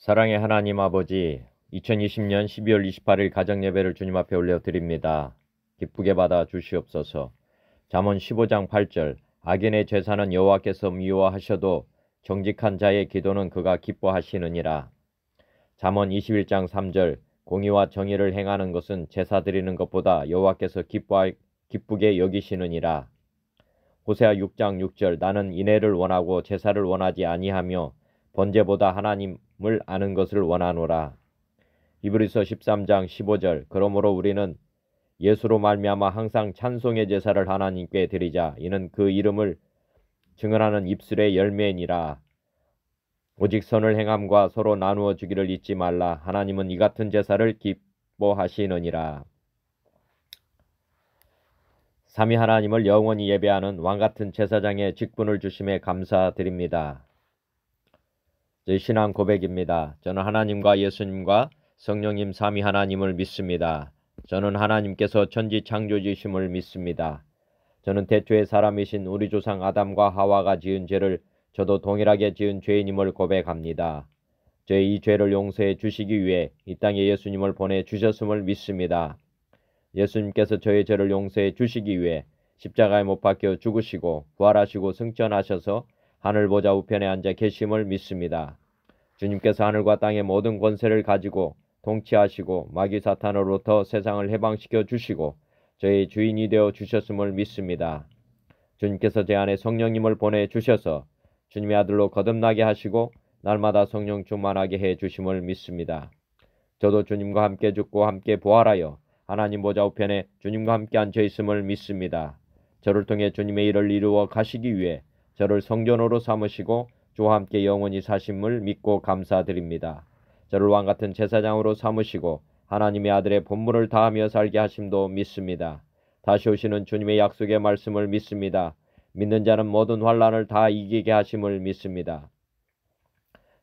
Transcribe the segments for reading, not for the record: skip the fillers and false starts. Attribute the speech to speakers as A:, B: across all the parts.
A: 사랑의 하나님 아버지, 2020년 12월 28일 가정예배를 주님 앞에 올려드립니다. 기쁘게 받아 주시옵소서. 잠언 15장 8절, 악인의 제사는 여호와께서 미워하셔도 정직한 자의 기도는 그가 기뻐하시느니라. 잠언 21장 3절, 공의와 정의를 행하는 것은 제사 드리는 것보다 여호와께서 기쁘게 여기시느니라. 호세아 6장 6절, 나는 인애를 원하고 제사를 원하지 아니하며 번제보다 하나님을 아는 것을 원하노라. 히브리서 13장 15절, 그러므로 우리는 예수로 말미암아 항상 찬송의 제사를 하나님께 드리자. 이는 그 이름을 증언하는 입술의 열매니라. 오직 선을 행함과 서로 나누어 주기를 잊지 말라. 하나님은 이 같은 제사를 기뻐하시느니라. 삼위 하나님을 영원히 예배하는 왕같은 제사장의 직분을 주심에 감사드립니다. 제 신앙 고백입니다. 저는 하나님과 예수님과 성령님 삼위 하나님을 믿습니다. 저는 하나님께서 천지 창조주심을 믿습니다. 저는 태초의 사람이신 우리 조상 아담과 하와가 지은 죄를 저도 동일하게 지은 죄인임을 고백합니다. 저의 이 죄를 용서해 주시기 위해 이 땅에 예수님을 보내주셨음을 믿습니다. 예수님께서 저의 죄를 용서해 주시기 위해 십자가에 못 박혀 죽으시고 부활하시고 승천하셔서 하늘 보좌 우편에 앉아 계심을 믿습니다. 주님께서 하늘과 땅의 모든 권세를 가지고 통치하시고 마귀 사탄으로부터 세상을 해방시켜 주시고 저의 주인이 되어 주셨음을 믿습니다. 주님께서 제 안에 성령님을 보내주셔서 주님의 아들로 거듭나게 하시고 날마다 성령 충만하게 해 주심을 믿습니다. 저도 주님과 함께 죽고 함께 부활하여 하나님 보좌 우편에 주님과 함께 앉아 있음을 믿습니다. 저를 통해 주님의 일을 이루어 가시기 위해 저를 성전으로 삼으시고 주와 함께 영원히 사심을 믿고 감사드립니다. 저를 왕같은 제사장으로 삼으시고 하나님의 아들의 본분을 다하며 살게 하심도 믿습니다. 다시 오시는 주님의 약속의 말씀을 믿습니다. 믿는 자는 모든 환난을 다 이기게 하심을 믿습니다.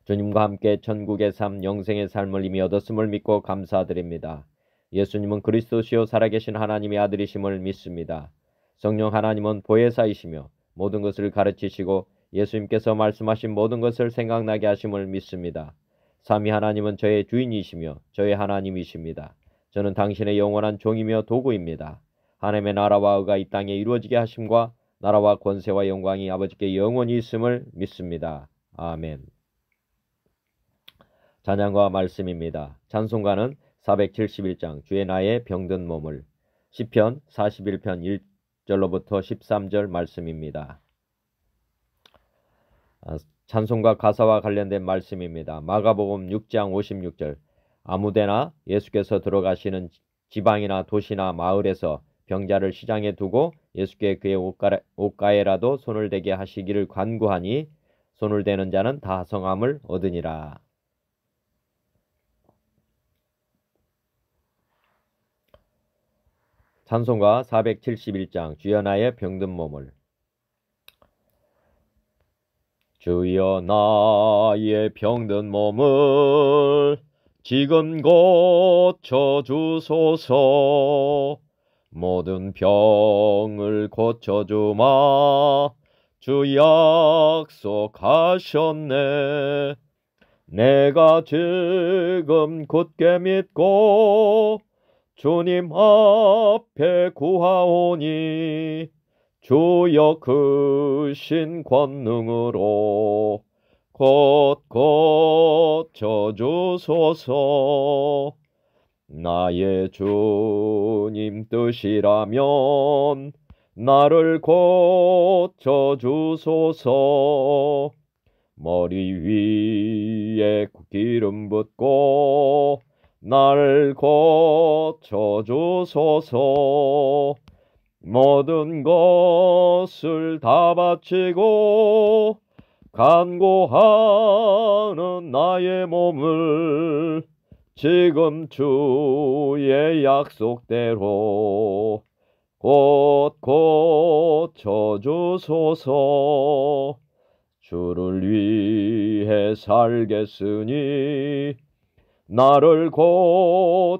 A: 주님과 함께 천국의 삶, 영생의 삶을 이미 얻었음을 믿고 감사드립니다. 예수님은 그리스도시요 살아계신 하나님의 아들이심을 믿습니다. 성령 하나님은 보혜사이시며 모든 것을 가르치시고 예수님께서 말씀하신 모든 것을 생각나게 하심을 믿습니다. 삼위 하나님은 저의 주인이시며 저의 하나님이십니다. 저는 당신의 영원한 종이며 도구입니다. 하나님의 나라와 의가 이 땅에 이루어지게 하심과 나라와 권세와 영광이 아버지께 영원히 있음을 믿습니다. 아멘. 찬양과 말씀입니다. 찬송가는 471장 주의 나의 병든 몸을, 시편 41편 1절로부터 13절 말씀입니다. 찬송가 가사와 관련된 말씀입니다. 마가복음 6장 56절, 아무데나 예수께서 들어가시는 지방이나 도시나 마을에서 병자를 시장에 두고 예수께 그의 옷가에라도 손을 대게 하시기를 간구하니 손을 대는 자는 다 성함을 얻으니라. 찬송가 471장 주여 나의 병든 몸을, 주여 나의 병든 몸을 지금 고쳐주소서. 모든 병을 고쳐주마 주 약속하셨네. 내가 지금 굳게 믿고 주님 앞에 구하오니 주여 크신 권능으로 곧 고쳐주소서. 나의 주님 뜻이라면 나를 고쳐주소서. 머리 위에 기름 붓고 날 고쳐주소서. 모든 것을 다 바치고 간구하는 나의 몸을 지금 주의 약속대로 곧 고쳐주소서. 주를 위해 살겠으니 나를 고쳐주소서.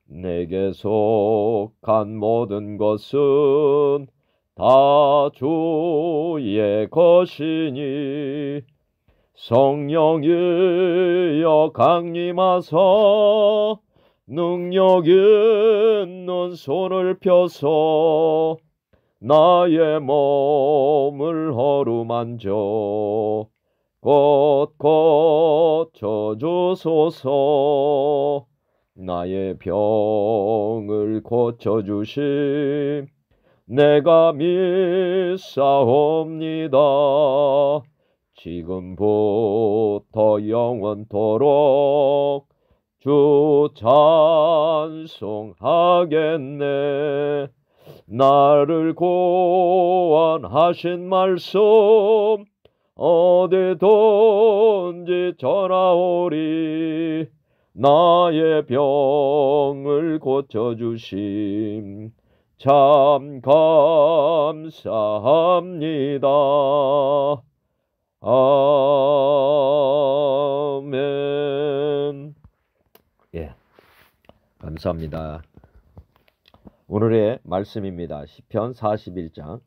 A: 내게 속한 모든 것은 다 주의 것이니 성령이여 강림하사 능력 있는 손을 펴서 나의 몸을 어루만져 곧 고쳐주소서. 나의 병을 고쳐주심 내가 믿사옵니다. 지금부터 영원토록 주 찬송하겠네. 나를 구원하신 말씀 어디든지 전하오리. 나의 병을 고쳐주심 참 감사합니다. 아멘. 예, 감사합니다. 오늘의 말씀입니다. 시편 41장.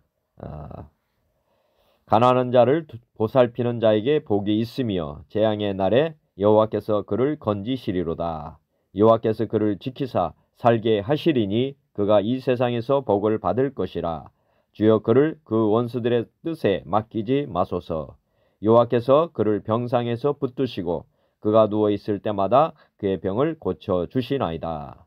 A: 가난한 자를 보살피는 자에게 복이 있으며 재앙의 날에 여호와께서 그를 건지시리로다. 여호와께서 그를 지키사 살게 하시리니 그가 이 세상에서 복을 받을 것이라. 주여 그를 그 원수들의 뜻에 맡기지 마소서. 여호와께서 그를 병상에서 붙드시고 그가 누워있을 때마다 그의 병을 고쳐주시나이다.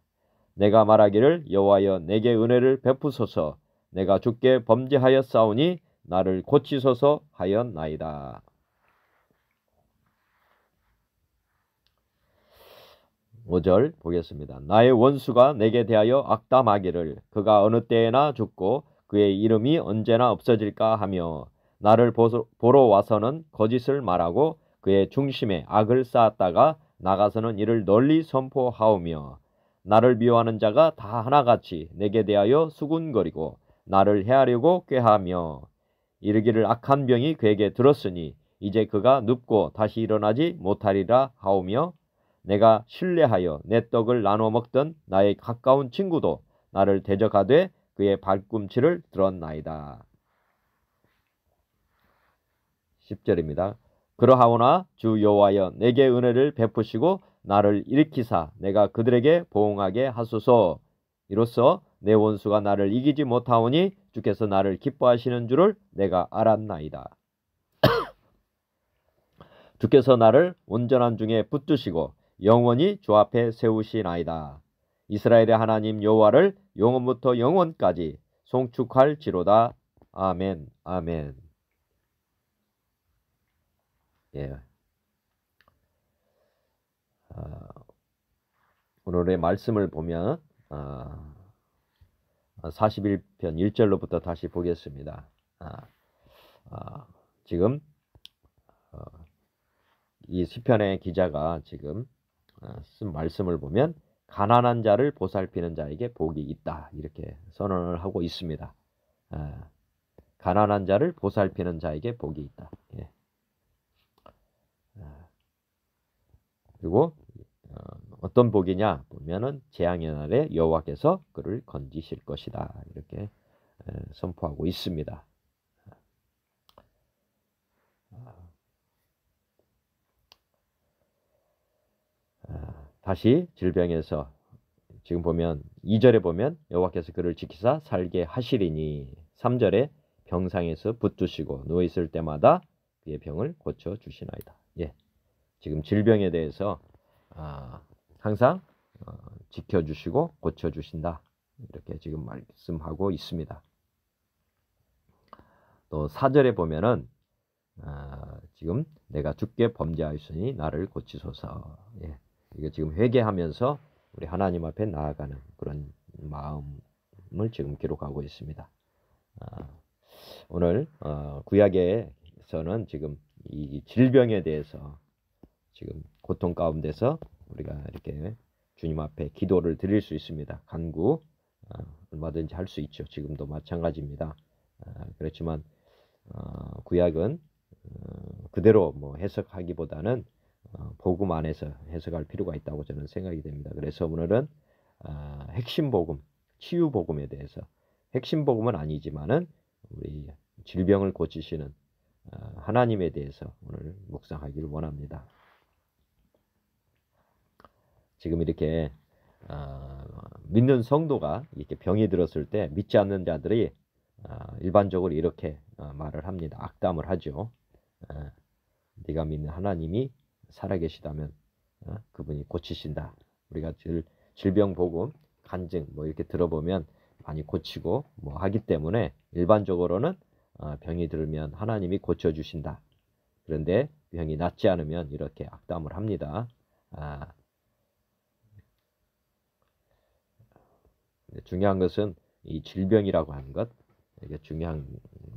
A: 내가 말하기를 여호와여 내게 은혜를 베푸소서. 내가 주께 범죄하였사오니 나를 고치소서 하였나이다. 5절 보겠습니다. 나의 원수가 내게 대하여 악담하기를 그가 어느 때에나 죽고 그의 이름이 언제나 없어질까 하며 나를 보러 와서는 거짓을 말하고 그의 중심에 악을 쌓았다가 나가서는 이를 널리 선포하오며 나를 미워하는 자가 다 하나같이 내게 대하여 수군거리고 나를 해하려고 꾀하며 이르기를 악한 병이 그에게 들었으니 이제 그가 눕고 다시 일어나지 못하리라 하오며 내가 신뢰하여 내 떡을 나눠 먹던 나의 가까운 친구도 나를 대적하되 그의 발꿈치를 들었나이다. 10절입니다. 그러하오나 주 여호와여 내게 은혜를 베푸시고 나를 일으키사 내가 그들에게 보응하게 하소서. 이로써 내 원수가 나를 이기지 못하오니 주께서 나를 기뻐하시는 줄을 내가 알았나이다. 주께서 나를 온전한 중에 붙드시고 영원히 주 앞에 세우시나이다. 이스라엘의 하나님 여호와를 영원부터 영원까지 송축할지로다. 아멘. 아멘. 예. 오늘의 말씀을 보면 41편 1절로부터 다시 보겠습니다. 지금 이 시편의 기자가 지금 쓴 말씀을 보면 가난한 자를 보살피는 자에게 복이 있다 이렇게 선언을 하고 있습니다. 가난한 자를 보살피는 자에게 복이 있다. 예. 그리고 어떤 복이냐 보면은 재앙의 날에 여호와께서 그를 건지실 것이다 이렇게 선포하고 있습니다. 다시 질병에서 지금 보면 2절에 보면 여호와께서 그를 지키사 살게 하시리니 3절에 병상에서 붙드시고 누워있을 때마다 그의 병을 고쳐주시나이다. 예. 지금 질병에 대해서 항상 지켜주시고 고쳐주신다. 이렇게 지금 말씀하고 있습니다. 또 4절에 보면은 지금 내가 주께 범죄하였으니 나를 고치소서. 예. 이게 지금 회개하면서 우리 하나님 앞에 나아가는 그런 마음을 지금 기록하고 있습니다. 오늘 구약에서는 지금 이 질병에 대해서 지금 고통 가운데서 우리가 이렇게 주님 앞에 기도를 드릴 수 있습니다. 간구 얼마든지 할 수 있죠. 지금도 마찬가지입니다. 그렇지만 구약은 그대로 뭐 해석하기보다는 복음 안에서 해석할 필요가 있다고 저는 생각이 됩니다. 그래서 오늘은 핵심 복음, 치유 복음에 대해서 핵심 복음은 아니지만은 우리 질병을 고치시는 하나님에 대해서 오늘 묵상하기를 원합니다. 지금 이렇게 믿는 성도가 이렇게 병이 들었을 때 믿지 않는 자들이 일반적으로 이렇게 말을 합니다. 악담을 하죠. 네가 믿는 하나님이 살아계시다면 그분이 고치신다. 우리가 질병 복음, 간증 뭐 이렇게 들어보면 많이 고치고 뭐 하기 때문에 일반적으로는 병이 들면 하나님이 고쳐주신다. 그런데 병이 낫지 않으면 이렇게 악담을 합니다. 중요한 것은 이 질병이라고 하는 것, 이게 중요한,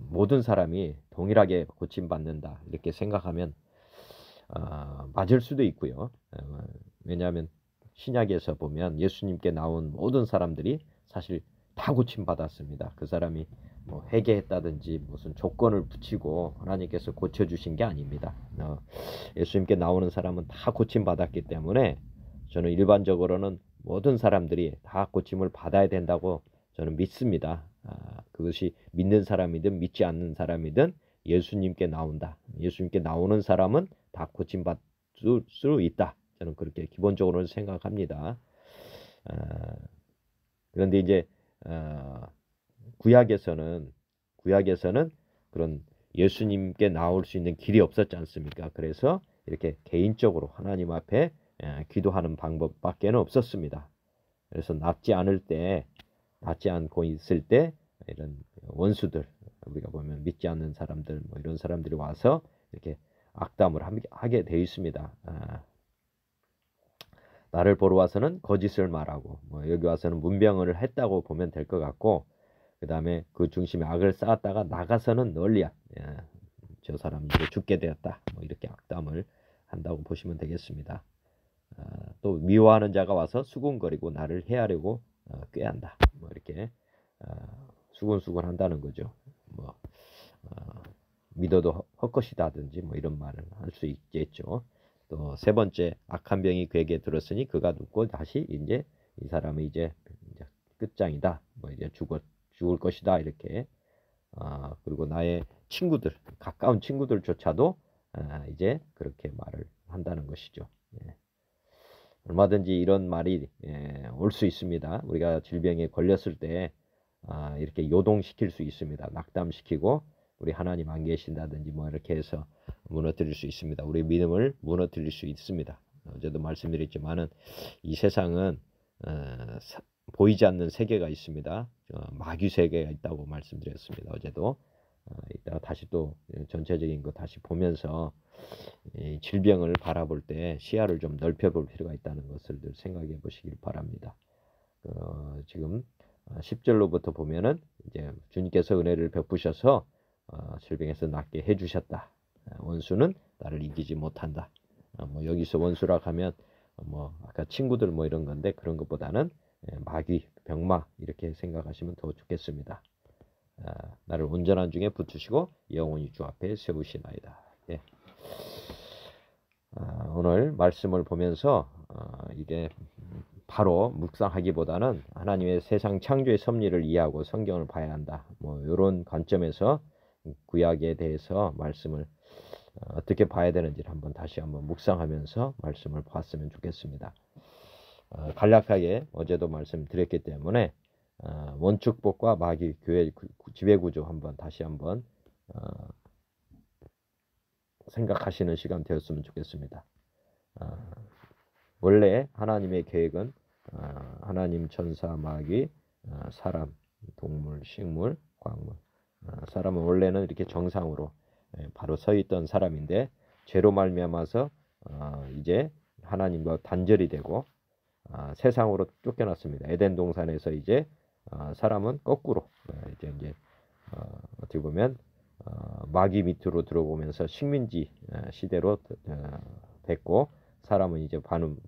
A: 모든 사람이 동일하게 고침받는다 이렇게 생각하면 맞을 수도 있고요. 왜냐하면 신약에서 보면 예수님께 나온 모든 사람들이 사실 다 고침받았습니다. 그 사람이 뭐 회개했다든지 무슨 조건을 붙이고 하나님께서 고쳐주신 게 아닙니다. 예수님께 나오는 사람은 다 고침받았기 때문에 저는 일반적으로는 모든 사람들이 다 고침을 받아야 된다고 저는 믿습니다. 그것이 믿는 사람이든 믿지 않는 사람이든 예수님께 나온다. 예수님께 나오는 사람은 다 고침받을 수 있다. 저는 그렇게 기본적으로는 생각합니다. 그런데 이제 구약에서는 그런 예수님께 나올 수 있는 길이 없었지 않습니까? 그래서 이렇게 개인적으로 하나님 앞에 기도하는 방법밖에는 없었습니다. 그래서 낫지 않고 있을 때 이런 원수들, 우리가 보면 믿지 않는 사람들, 뭐 이런 사람들이 와서 이렇게 악담을 하게 되어 있습니다. 나를 보러 와서는 거짓을 말하고, 뭐 여기 와서는 문병을 했다고 보면 될 것 같고, 그 다음에 그 중심에 악을 쌓았다가 나가서는 널리 저 사람들이 죽게 되었다. 뭐 이렇게 악담을 한다고 보시면 되겠습니다. 또 미워하는 자가 와서 수군거리고 나를 해하려고 꾀한다. 뭐 이렇게 수군수군 한다는 거죠. 뭐 믿어도 헛것이다든지 뭐 이런 말을 할 수 있겠죠. 또 세 번째, 악한 병이 그에게 들었으니 그가 눕고 다시 이제 이 사람은 이제 끝장이다. 뭐 이제 죽을 것이다. 이렇게. 그리고 나의 친구들, 가까운 친구들조차도 이제 그렇게 말을 한다는 것이죠. 예. 얼마든지 이런 말이 올 수 있습니다. 우리가 질병에 걸렸을 때 이렇게 요동시킬 수 있습니다. 낙담시키고 우리 하나님 안 계신다든지 뭐 이렇게 해서 무너뜨릴 수 있습니다. 우리 믿음을 무너뜨릴 수 있습니다. 어제도 말씀드렸지만은 이 세상은 보이지 않는 세계가 있습니다. 마귀 세계가 있다고 말씀드렸습니다. 어제도. 이따가 다시 또 전체적인 거 다시 보면서 이 질병을 바라볼 때 시야를 좀 넓혀볼 필요가 있다는 것을 늘 생각해 보시길 바랍니다. 지금 10절로부터 보면은 이제 주님께서 은혜를 베푸셔서 질병에서 낫게 해주셨다. 원수는 나를 이기지 못한다. 뭐 여기서 원수라 하면 뭐 아까 친구들 뭐 이런 건데 그런 것보다는 마귀, 병마 이렇게 생각하시면 더 좋겠습니다. 나를 온전한 중에 붙으시고 영원히 주 앞에 세우시나이다. 예. 오늘 말씀을 보면서 이게 바로 묵상하기보다는 하나님의 세상 창조의 섭리를 이해하고 성경을 봐야 한다. 뭐 이런 관점에서 구약에 대해서 말씀을 어떻게 봐야 되는지를 다시 한번 묵상하면서 말씀을 봤으면 좋겠습니다. 간략하게 어제도 말씀드렸기 때문에 원축복과 마귀 교회 지배구조 다시 한번 생각하시는 시간 되었으면 좋겠습니다. 원래 하나님의 계획은 하나님, 천사, 마귀, 사람, 동물, 식물, 광물. 사람은 원래는 이렇게 정상으로 바로 서 있던 사람인데 죄로 말미암아서 이제 하나님과 단절이 되고 세상으로 쫓겨났습니다. 에덴 동산에서 이제 사람은 거꾸로 이제 어떻게 보면 마귀 밑으로 들어오면서 식민지 시대로 됐고 사람은 이제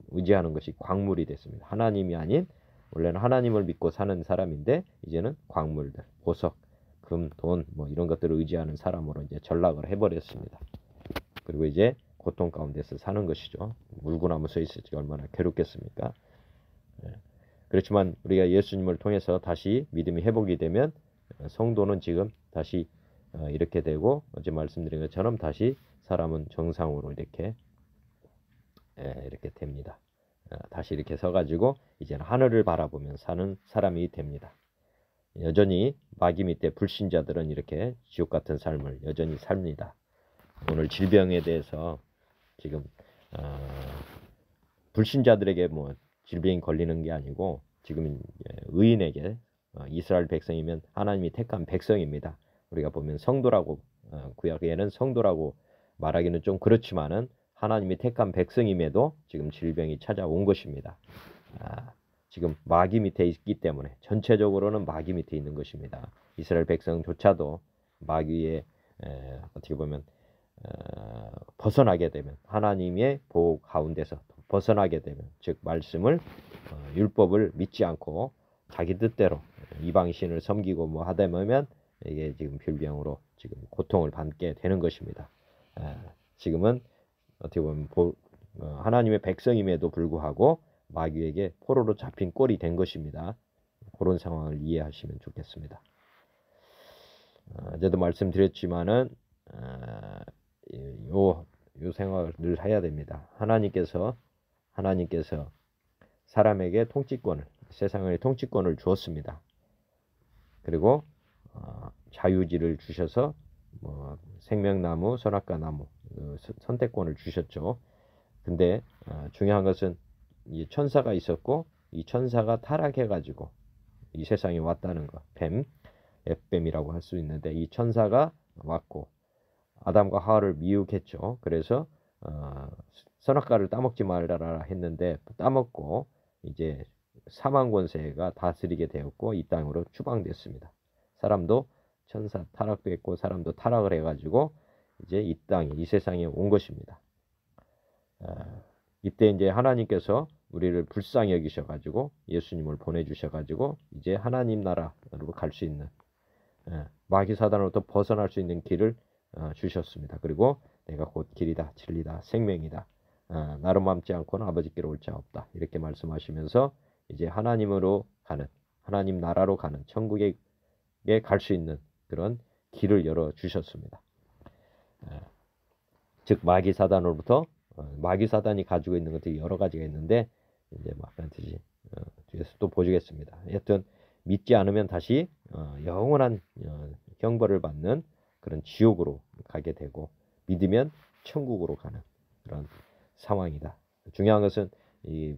A: 의지하는 것이 광물이 됐습니다. 하나님이 아닌 원래는 하나님을 믿고 사는 사람인데 이제는 광물들, 보석, 금, 돈 뭐 이런 것들을 의지하는 사람으로 이제 전락을 해버렸습니다. 그리고 이제 고통 가운데서 사는 것이죠. 물구나무 서 있을지 얼마나 괴롭겠습니까? 그렇지만 우리가 예수님을 통해서 다시 믿음이 회복이 되면 성도는 지금 다시 이렇게 되고 어제 말씀드린 것처럼 다시 사람은 정상으로 이렇게 이렇게 됩니다. 다시 이렇게 서가지고 이제는 하늘을 바라보면 사는 사람이 됩니다. 여전히 마귀 밑에 불신자들은 이렇게 지옥 같은 삶을 여전히 삽니다. 오늘 질병에 대해서 지금 불신자들에게 뭐 질병이 걸리는 게 아니고 지금 의인에게 이스라엘 백성이면 하나님이 택한 백성입니다. 우리가 보면 성도라고 구약에는 성도라고 말하기는 좀 그렇지만은 하나님이 택한 백성임에도 지금 질병이 찾아온 것입니다. 지금 마귀 밑에 있기 때문에 전체적으로는 마귀 밑에 있는 것입니다. 이스라엘 백성조차도 마귀의 어떻게 보면 벗어나게 되면 하나님의 보호 가운데서 벗어나게 되면 즉 말씀을 율법을 믿지 않고 자기 뜻대로 이방신을 섬기고 뭐 하다 보면 이게 지금 질병으로 지금 고통을 받게 되는 것입니다. 지금은 어떻게 보면 하나님의 백성임에도 불구하고 마귀에게 포로로 잡힌 꼴이 된 것입니다. 그런 상황을 이해하시면 좋겠습니다. 어제도 말씀드렸지만은 요 생각을 늘 해야 됩니다. 하나님께서 사람에게 통치권을, 세상의 통치권을 주었습니다. 그리고 자유지를 주셔서 뭐 생명나무, 선악과 나무 선택권을 주셨죠. 근데 중요한 것은 이 천사가 있었고 이 천사가 타락해가지고 이 세상에 왔다는 것. 앱뱀이라고 할 수 있는데 이 천사가 왔고 아담과 하와를 미혹했죠. 그래서 선악과를 따먹지 말아라 했는데 따먹고 이제 사망 권세가 다스리게 되었고 이 땅으로 추방됐습니다. 사람도 천사 타락도 했고 사람도 타락을 해가지고 이제 이 땅에 이 세상에 온 것입니다. 이때 이제 하나님께서 우리를 불쌍히 여기셔가지고 예수님을 보내주셔가지고 이제 하나님 나라로 갈 수 있는 마귀 사단으로부터 벗어날 수 있는 길을 주셨습니다. 그리고 내가 곧 길이다 진리다 생명이다 나로 맘지 않고는 아버지께로 올 자 없다 이렇게 말씀하시면서 이제 하나님으로 가는 하나님 나라로 가는 천국에 갈 수 있는 그런 길을 열어 주셨습니다. 즉 마귀 사단으로부터 마귀 사단이 가지고 있는 것들이 여러 가지가 있는데 이제 반드시 뒤에서 또 보시겠습니다. 하여튼 믿지 않으면 다시 영원한 형벌을 받는 그런 지옥으로 가게 되고 믿으면 천국으로 가는 그런 상황이다. 중요한 것은 이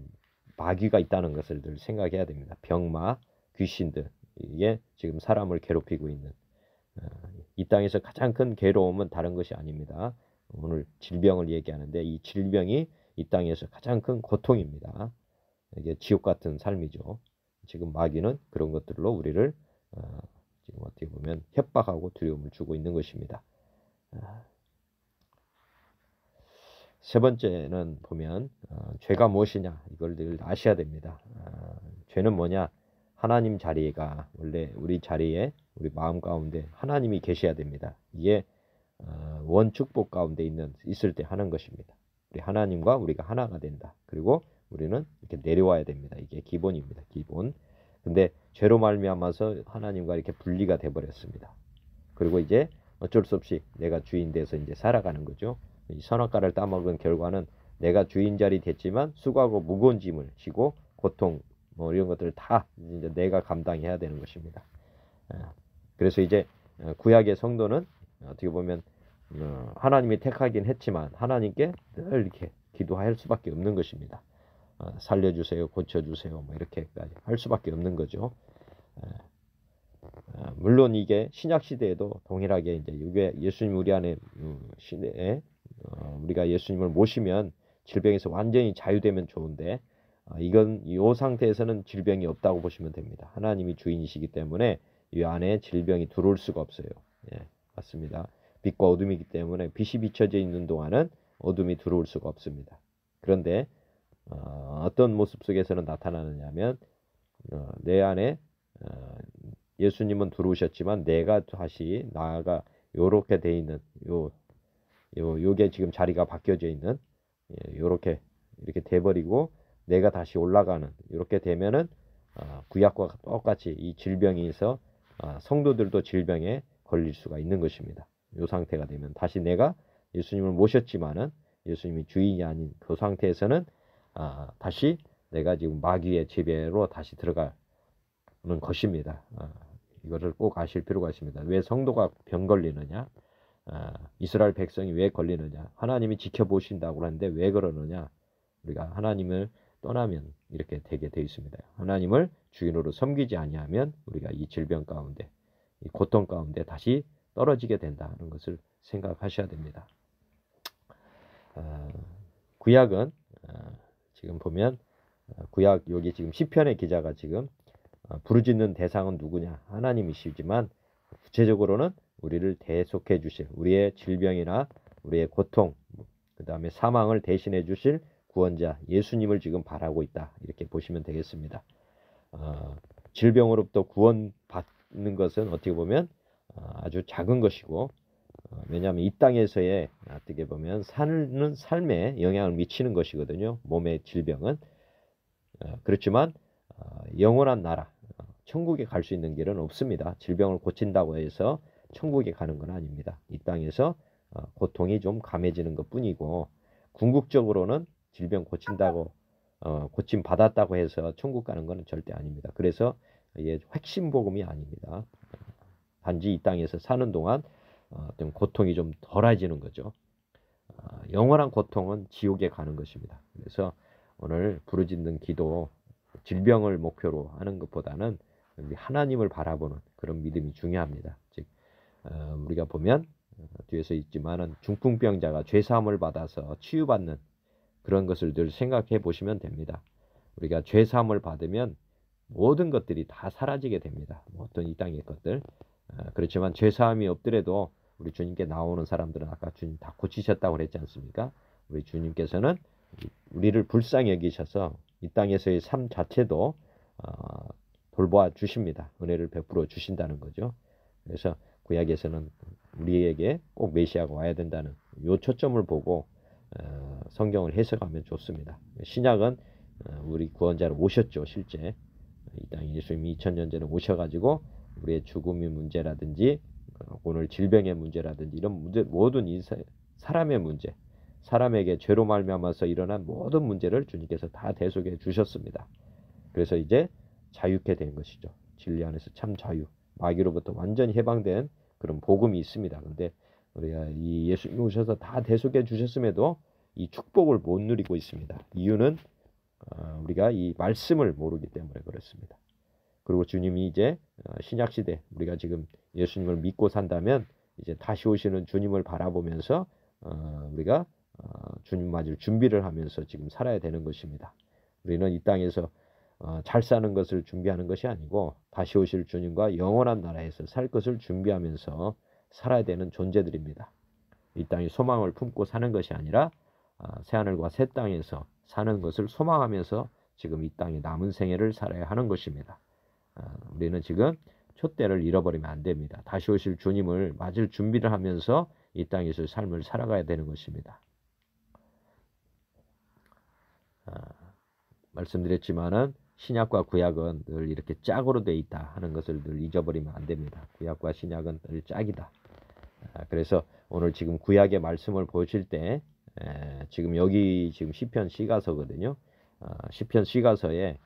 A: 마귀가 있다는 것을 늘 생각해야 됩니다. 병마, 귀신들 이게 지금 사람을 괴롭히고 있는 이 땅에서 가장 큰 괴로움은 다른 것이 아닙니다. 오늘 질병을 얘기하는데 이 질병이 이 땅에서 가장 큰 고통입니다. 이게 지옥 같은 삶이죠. 지금 마귀는 그런 것들로 우리를 지금 어떻게 보면 협박하고 두려움을 주고 있는 것입니다. 세 번째는 보면 죄가 무엇이냐 이걸 늘 아셔야 됩니다. 죄는 뭐냐? 하나님 자리가 원래 우리 자리에 우리 마음 가운데 하나님이 계셔야 됩니다. 이게 원축복 가운데 있을 때 하는 것입니다. 우리 하나님과 우리가 하나가 된다. 그리고 우리는 이렇게 내려와야 됩니다. 이게 기본입니다. 기본. 근데 죄로 말미암아서 하나님과 이렇게 분리가 돼 버렸습니다. 그리고 이제 어쩔 수 없이 내가 주인 돼서 이제 살아가는 거죠. 이 선악과를 따먹은 결과는 내가 주인 자리 됐지만 수고하고 무거운 짐을 지고 고통 뭐 이런 것들을 다 이제 내가 감당해야 되는 것입니다. 그래서 이제 구약의 성도는 어떻게 보면 하나님이 택하긴 했지만 하나님께 늘 이렇게 기도할 수밖에 없는 것입니다. 살려주세요, 고쳐주세요, 뭐 이렇게까지 할 수밖에 없는 거죠. 물론 이게 신약 시대에도 동일하게 이제 이게 예수님 우리 안에 시대에 우리가 예수님을 모시면 질병에서 완전히 자유되면 좋은데 이건 이 상태에서는 질병이 없다고 보시면 됩니다. 하나님이 주인이시기 때문에 이 안에 질병이 들어올 수가 없어요. 예, 맞습니다. 빛과 어둠이기 때문에 빛이 비춰져 있는 동안은 어둠이 들어올 수가 없습니다. 그런데 어떤 모습 속에서는 나타나느냐면 내 안에 예수님은 들어오셨지만 내가 다시 나아가 요렇게 돼 있는 요게 지금 자리가 바뀌어져 있는 요렇게 이렇게 돼버리고 내가 다시 올라가는 이렇게 되면은 구약과 똑같이 이 질병이 있어 성도들도 질병에 걸릴 수가 있는 것입니다. 이 상태가 되면 다시 내가 예수님을 모셨지만은 예수님이 주인이 아닌 그 상태에서는 다시 내가 지금 마귀의 지배로 다시 들어가는 것입니다. 이거를 꼭 아실 필요가 있습니다. 왜 성도가 병 걸리느냐? 이스라엘 백성이 왜 걸리느냐? 하나님이 지켜보신다고 하는데 왜 그러느냐? 우리가 하나님을 떠나면 이렇게 되게 되어 있습니다. 하나님을 주인으로 섬기지 아니하면 우리가 이 질병 가운데, 이 고통 가운데 다시 떨어지게 된다는 것을 생각하셔야 됩니다. 구약은 지금 보면 구약 여기 지금 시편의 기자가 지금 부르짖는 대상은 누구냐? 하나님이시지만 구체적으로는 우리를 대속해 주실, 우리의 질병이나 우리의 고통, 그 다음에 사망을 대신해 주실 구원자 예수님을 지금 바라고 있다. 이렇게 보시면 되겠습니다. 질병으로부터 구원받는 것은 어떻게 보면 아주 작은 것이고, 왜냐하면 이 땅에서의 어떻게 보면 사는 삶에 영향을 미치는 것이거든요. 몸의 질병은. 그렇지만 영원한 나라, 천국에 갈 수 있는 길은 없습니다. 질병을 고친다고 해서 천국에 가는 건 아닙니다. 이 땅에서 고통이 좀 감해지는 것 뿐이고, 궁극적으로는 질병 고친다고 고침 받았다고 해서 천국 가는 건 절대 아닙니다. 그래서 이게 핵심 복음이 아닙니다. 단지 이 땅에서 사는 동안 어떤 고통이 좀 덜해지는 거죠. 영원한 고통은 지옥에 가는 것입니다. 그래서 오늘 부르짖는 기도, 질병을 목표로 하는 것보다는 하나님을 바라보는 그런 믿음이 중요합니다. 즉 우리가 보면 뒤에서 있지만은 중풍병자가 죄사함을 받아서 치유받는 그런 것을 늘 생각해 보시면 됩니다. 우리가 죄사함을 받으면 모든 것들이 다 사라지게 됩니다. 어떤 이 땅의 것들. 그렇지만 죄사함이 없더라도 우리 주님께 나오는 사람들은 아까 주님 다 고치셨다고 그랬지 않습니까? 우리 주님께서는 우리를 불쌍히 여기셔서 이 땅에서의 삶 자체도 돌보아 주십니다. 은혜를 베풀어 주신다는 거죠. 그래서 구약에서는 우리에게 꼭 메시아가 와야 된다는 요 초점을 보고 성경을 해석하면 좋습니다. 신약은 우리 구원자로 오셨죠. 실제 이 땅에 예수님이 2000년 전에 오셔가지고 우리의 죽음의 문제라든지 오늘 질병의 문제라든지 이런 문제, 모든 이 사람의 문제, 사람에게 죄로 말미암아서 일어난 모든 문제를 주님께서 다 대속해 주셨습니다. 그래서 이제 자유케 된 것이죠. 진리 안에서 참 자유, 마귀로부터 완전히 해방된 그런 복음이 있습니다. 그런데 우리가 이 예수님 오셔서 다 대속해 주셨음에도 이 축복을 못 누리고 있습니다. 이유는 우리가 이 말씀을 모르기 때문에 그렇습니다. 그리고 주님이 이제 신약시대 우리가 지금 예수님을 믿고 산다면 이제 다시 오시는 주님을 바라보면서 우리가 주님 맞을 준비를 하면서 지금 살아야 되는 것입니다. 우리는 이 땅에서 잘 사는 것을 준비하는 것이 아니고 다시 오실 주님과 영원한 나라에서 살 것을 준비하면서 살아야 되는 존재들입니다. 이 땅에 소망을 품고 사는 것이 아니라 새하늘과 새 땅에서 사는 것을 소망하면서 지금 이 땅에 남은 생애를 살아야 하는 것입니다. 우리는 지금 촛대를 잃어버리면 안 됩니다. 다시 오실 주님을 맞을 준비를 하면서 이 땅에서 삶을 살아가야 되는 것입니다. 말씀드렸지만은 신약과 구약은 늘 이렇게 짝으로 돼 있다 하는 것을 늘 잊어버리면 안 됩니다. 구약과 신약은 늘 짝이다. 그래서 오늘 지금 구약의 말씀을 보실 때 지금 여기 지금 시편 시가서거든요. 시편 시가서에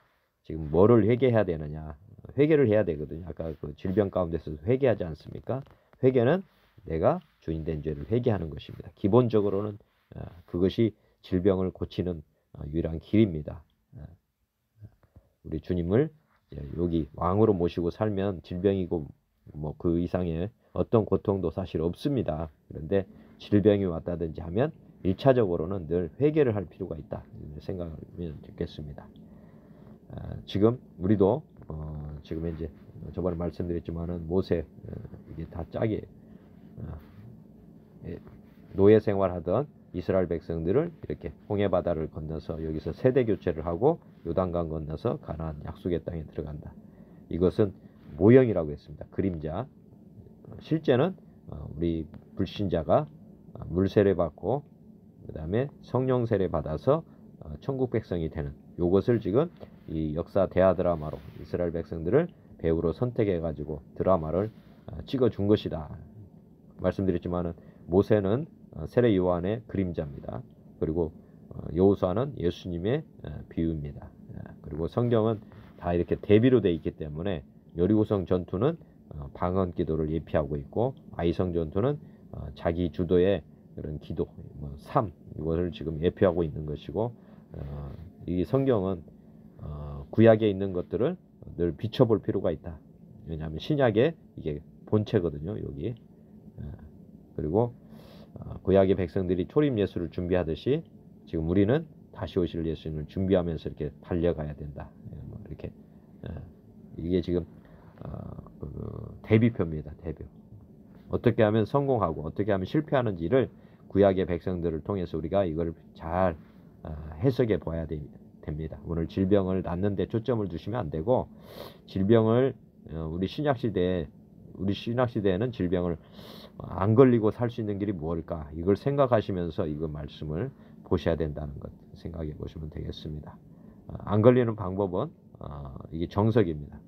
A: 지금 뭐를 회개해야 되느냐? 회개를 해야 되거든요. 아까 그 질병 가운데서 회개하지 않습니까? 회개는 내가 주인 된 죄를 회개하는 것입니다. 기본적으로는 그것이 질병을 고치는 유일한 길입니다. 우리 주님을 여기 왕으로 모시고 살면 질병이고 뭐 그 이상의 어떤 고통도 사실 없습니다. 그런데 질병이 왔다든지 하면 1차적으로는 늘 회개를 할 필요가 있다 생각하면 좋겠습니다. 지금 우리도 지금 이제 저번에 말씀드렸지만은 모세 이게 다 짝이 노예 생활하던 이스라엘 백성들을 이렇게 홍해 바다를 건너서 여기서 세대 교체를 하고 요단강 건너서 가나안 약속의 땅에 들어간다. 이것은 모형이라고 했습니다. 그림자. 실제는 우리 불신자가 물 세례 받고 그 다음에 성령 세례 받아서 천국 백성이 되는 요것을 지금 이 역사 대하 드라마로 이스라엘 백성들을 배우로 선택해 가지고 드라마를 찍어준 것이다. 말씀드렸지만은 모세는 세례 요한의 그림자입니다. 그리고 여호수아는 예수님의 비유입니다. 그리고 성경은 다 이렇게 대비로 되어 있기 때문에 여리고성 전투는 방언 기도를 예피하고 있고, 아이성 전투는 자기 주도의 그런 기도, 삶, 이것을 지금 예표하고 있는 것이고, 이 성경은 구약에 있는 것들을 늘 비춰볼 필요가 있다. 왜냐하면 신약의 이게 본체거든요, 여기. 그리고 구약의 백성들이 초림 예수를 준비하듯이 지금 우리는 다시 오실 예수님을 준비하면서 이렇게 달려가야 된다. 이렇게 이게 지금 대비표입니다. 대비. 어떻게 하면 성공하고 어떻게 하면 실패하는지를 구약의 백성들을 통해서 우리가 이걸 잘 해석해 봐야 됩니다. 오늘 질병을 낫는 데 초점을 두시면 안 되고, 질병을 우리 신약 시대에는 질병을 안 걸리고 살 수 있는 길이 무엇일까, 이걸 생각하시면서 이거 말씀을 보셔야 된다는 것 생각해 보시면 되겠습니다. 안 걸리는 방법은 이게 정석입니다.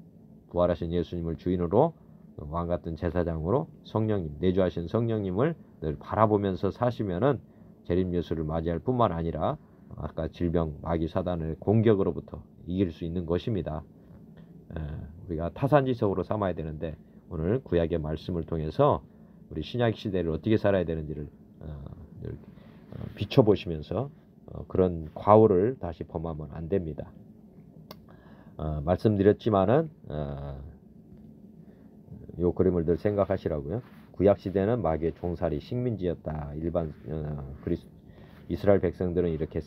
A: 부활하신 예수님을 주인으로 왕같은 제사장으로 성령님, 내주하신 성령님을 늘 바라보면서 사시면은 재림 예수를 맞이할 뿐만 아니라 아까 질병, 마귀, 사단의 공격으로부터 이길 수 있는 것입니다. 우리가 타산지석으로 삼아야 되는데, 오늘 구약의 말씀을 통해서 우리 신약 시대를 어떻게 살아야 되는지를 늘 비춰보시면서 그런 과오를 다시 범하면 안 됩니다. 말씀드렸지만은 요 그림을 늘 생각하시라고요. 구약 시대는 마귀의 종살이 식민지였다. 일반 이스라엘 백성들은 이렇게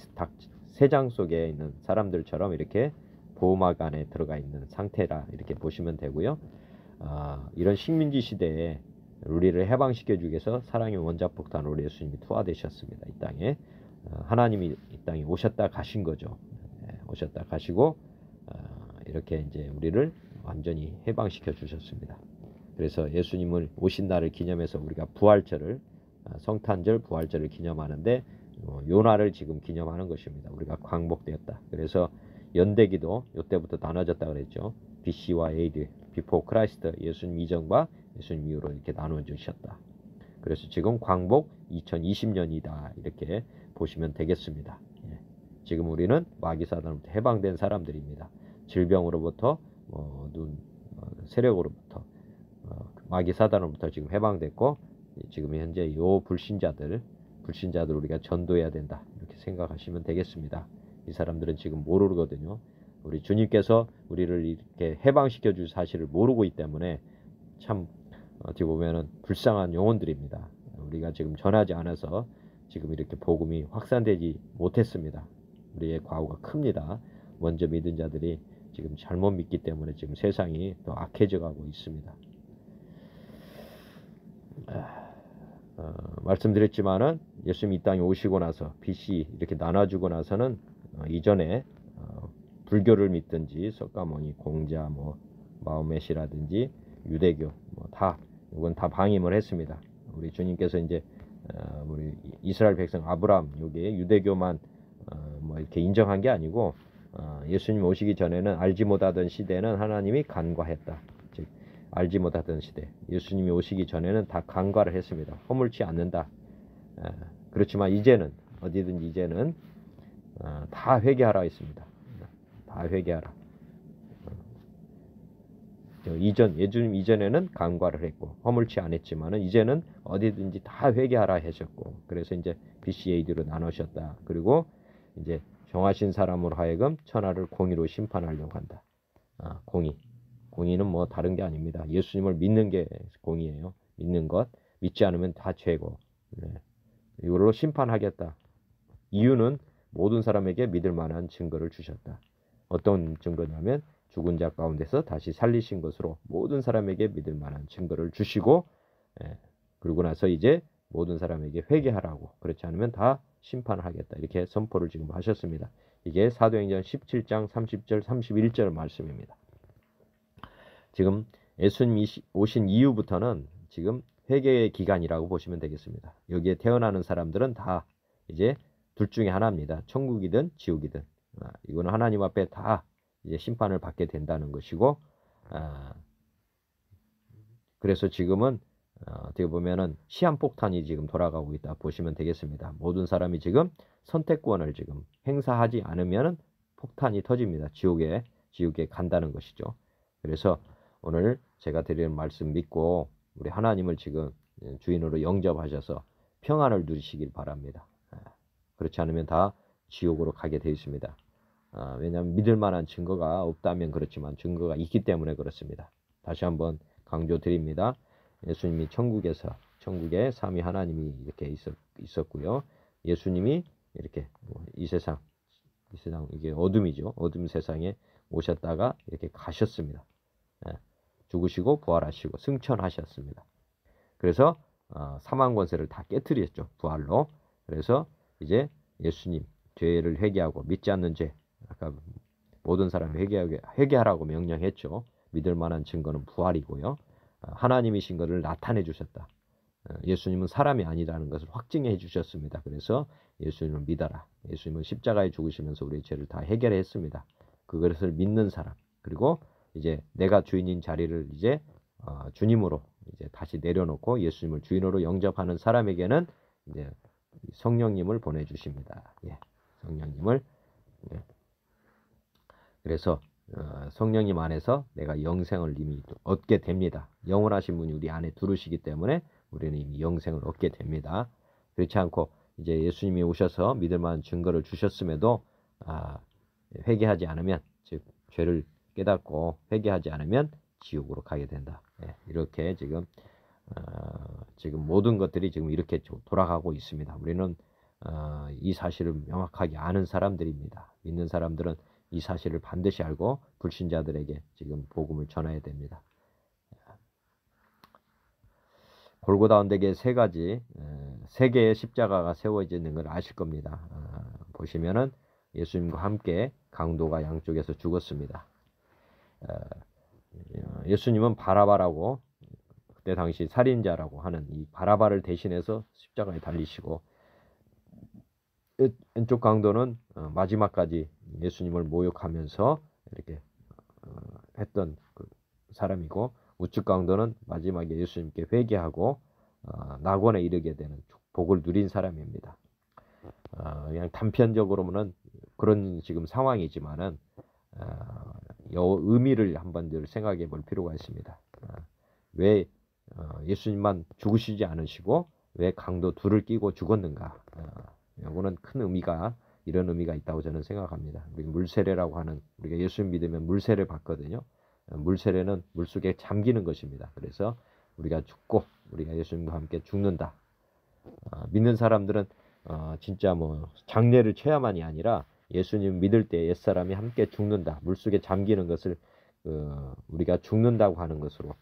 A: 새장 속에 있는 사람들처럼 이렇게 보호막 안에 들어가 있는 상태라 이렇게 보시면 되고요. 이런 식민지 시대에 우리를 해방시켜 주기 위해서 사랑의 원자폭탄 우리 예수님이 투하되셨습니다. 이 땅에 하나님이 이 땅에 오셨다 가신 거죠. 오셨다 가시고 이렇게 이제 우리를 완전히 해방시켜 주셨습니다. 그래서 예수님을 오신 날을 기념해서 우리가 부활절을, 성탄절 부활절을 기념하는데 요날을 지금 기념하는 것입니다. 우리가 광복되었다. 그래서 연대기도 이때부터 나눠졌다 그랬죠. BC와 AD, Before Christ, 예수님 이전과 예수님 이후로 이렇게 나눠 주셨다. 그래서 지금 광복 2020년이다 이렇게 보시면 되겠습니다. 지금 우리는 마귀 사단으로부터 해방된 사람들입니다. 질병으로부터 세력으로부터 마귀 사단으로부터 지금 해방됐고, 지금 현재 요 불신자들 우리가 전도해야 된다 이렇게 생각하시면 되겠습니다. 이 사람들은 지금 모르거든요. 우리 주님께서 우리를 이렇게 해방시켜 줄 사실을 모르고 있기 때문에 참 어떻게 보면은 불쌍한 영혼들입니다. 우리가 지금 전하지 않아서 지금 이렇게 복음이 확산되지 못했습니다. 우리의 과오가 큽니다. 먼저 믿은 자들이 지금 잘못 믿기 때문에 지금 세상이 더 악해져 가고 있습니다. 말씀드렸지만은 예수님 이 땅에 오시고 나서 BC 이렇게 나눠주고 나서는 이전에 불교를 믿든지 석가모니, 공자, 마호메시라든지 유대교 이건 다 방임을 했습니다. 우리 주님께서 이제 우리 이스라엘 백성 아브라함 요게 유대교만 이렇게 인정한 게 아니고, 예수님 오시기 전에는 알지 못하던 시대는 하나님이 간과했다. 즉 알지 못하던 시대, 예수님이 오시기 전에는 다 간과를 했습니다. 허물지 않는다. 그렇지만 이제는 어디든지 이제는 다 회개하라 했습니다. 다 회개하라. 예수님 이전에는 간과를 했고 허물치 않았지만은 이제는 어디든지 다 회개하라 하셨고, 그래서 이제 BCAD로 나누셨다. 그리고 이제 정하신 사람으로 하여금 천하를 공의로 심판하려고 한다. 공의는 다른 게 아닙니다. 예수님을 믿는 게 공의예요. 믿는 것, 믿지 않으면 다 죄고, 이걸로 심판하겠다. 이유는 모든 사람에게 믿을 만한 증거를 주셨다. 어떤 증거냐면 죽은 자 가운데서 다시 살리신 것으로 모든 사람에게 믿을 만한 증거를 주시고, 그러고 나서 이제 모든 사람에게 회개하라고, 그렇지 않으면 다 심판을 하겠다 이렇게 선포를 지금 하셨습니다. 이게 사도행전 17장 30절 31절 말씀입니다. 지금 예수님이 오신 이후부터는 지금 회개의 기간이라고 보시면 되겠습니다. 여기에 태어나는 사람들은 다 이제 둘 중에 하나입니다. 천국이든 지옥이든 이거는 하나님 앞에 다 이제 심판을 받게 된다는 것이고, 그래서 지금은 어떻게 보면은 시한폭탄이 지금 돌아가고 있다 보시면 되겠습니다. 모든 사람이 지금 선택권을 지금 행사하지 않으면은 폭탄이 터집니다. 지옥에 간다는 것이죠. 그래서 오늘 제가 드리는 말씀 믿고 우리 하나님을 지금 주인으로 영접하셔서 평안을 누리시길 바랍니다. 그렇지 않으면 다 지옥으로 가게 되어 있습니다. 왜냐하면 믿을 만한 증거가 없다면 그렇지만 증거가 있기 때문에 그렇습니다. 다시 한번 강조 드립니다. 예수님이 천국에 삼위 하나님이 이렇게 있었고요. 예수님이 이렇게 이 세상 이게 어둠이죠. 어둠 세상에 오셨다가 이렇게 가셨습니다. 죽으시고 부활하시고 승천하셨습니다. 그래서 사망 권세를 다 깨뜨렸죠. 부활로. 그래서 이제 예수님 죄를 회개하고 믿지 않는 죄 아까 모든 사람이 회개하라고 명령했죠. 믿을 만한 증거는 부활이고요. 하나님이신 것을 나타내 주셨다. 예수님은 사람이 아니라는 것을 확증해 주셨습니다. 그래서 예수님을 믿어라. 예수님은 십자가에 죽으시면서 우리의 죄를 다 해결했습니다. 그것을 믿는 사람 그리고 이제 내가 주인인 자리를 이제 주님으로 이제 다시 내려놓고 예수님을 주인으로 영접하는 사람에게는 이제 성령님을 보내주십니다. 예, 성령님을 그래서 성령님 안에서 내가 영생을 이미 얻게 됩니다. 영원하신 분이 우리 안에 들으시기 때문에 우리는 이미 영생을 얻게 됩니다. 그렇지 않고 이제 예수님이 오셔서 믿을 만한 증거를 주셨음에도 회개하지 않으면 즉 죄를 깨닫고 회개하지 않으면 지옥으로 가게 된다. 예, 이렇게 지금 모든 것들이 지금 이렇게 돌아가고 있습니다. 우리는 이 사실을 명확하게 아는 사람들입니다. 믿는 사람들은 이 사실을 반드시 알고 불신자들에게 지금 복음을 전해야 됩니다. 골고다 언덕에 세 개의 십자가가 세워지는 걸 아실 겁니다. 보시면은 예수님과 함께 강도가 양쪽에서 죽었습니다. 예수님은 바라바라고 그때 당시 살인자라고 하는 이 바라바를 대신해서 십자가에 달리시고 왼쪽 강도는 마지막까지 예수님을 모욕하면서 이렇게 했던 그 사람이고 우측 강도는 마지막에 예수님께 회개하고 낙원에 이르게 되는 복을 누린 사람입니다. 그냥 단편적으로는 그런 지금 상황이지만은 의미를 한번 늘 생각해 볼 필요가 있습니다. 왜 예수님만 죽으시지 않으시고 왜 강도 둘을 끼고 죽었는가? 이거는 큰 의미가 이런 의미가 있다고 저는 생각합니다. 우리 물세례라고 하는 우리가 예수님 믿으면 물세례 받거든요. 물세례는 물속에 잠기는 것입니다. 그래서 우리가 죽고 우리가 예수님과 함께 죽는다. 믿는 사람들은 진짜 뭐 장례를 쳐야만이 아니라 예수님 믿을 때 옛사람이 함께 죽는다. 물속에 잠기는 것을 우리가 죽는다고 하는 것으로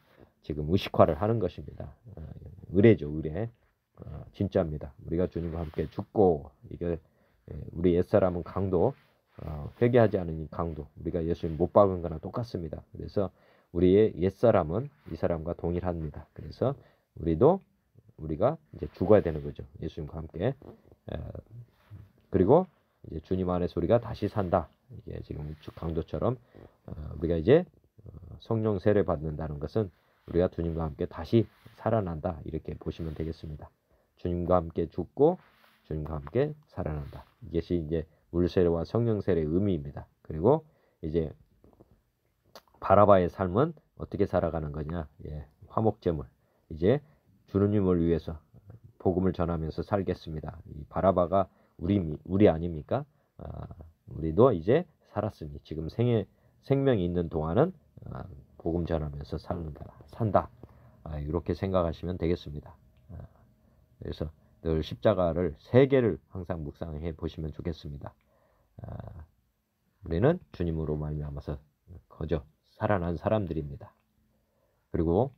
A: 지금 의식화를 하는 것입니다. 의례죠, 의례. 진짜입니다. 우리가 주님과 함께 죽고 이게 우리 옛사람은 강도 회개하지 않은 이 강도 우리가 예수님 못 박은 거나 똑같습니다. 그래서 우리의 옛사람은 이 사람과 동일합니다. 그래서 우리가 이제 죽어야 되는 거죠. 예수님과 함께 그리고 이제 주님 안에서 우리가 다시 산다. 이게 지금 우측 강도처럼 우리가 이제 성령 세례 받는다는 것은 우리가 주님과 함께 다시 살아난다. 이렇게 보시면 되겠습니다. 주님과 함께 죽고 주님과 함께 살아난다. 이것이 이제 물세례와 성령 세례의 의미입니다. 그리고 이제 바라바의 삶은 어떻게 살아가는 거냐? 예, 화목제물. 이제 주님을 위해서 복음을 전하면서 살겠습니다. 이 바라바가 우리 아닙니까? 우리도 이제 살았으니 지금 생명이 있는 동안은 복음 전하면서 산다. 이렇게 생각하시면 되겠습니다. 그래서 늘 십자가를 3개를 항상 묵상해 보시면 좋겠습니다. 우리는 주님으로 말미암아서 거저 살아난 사람들입니다. 그리고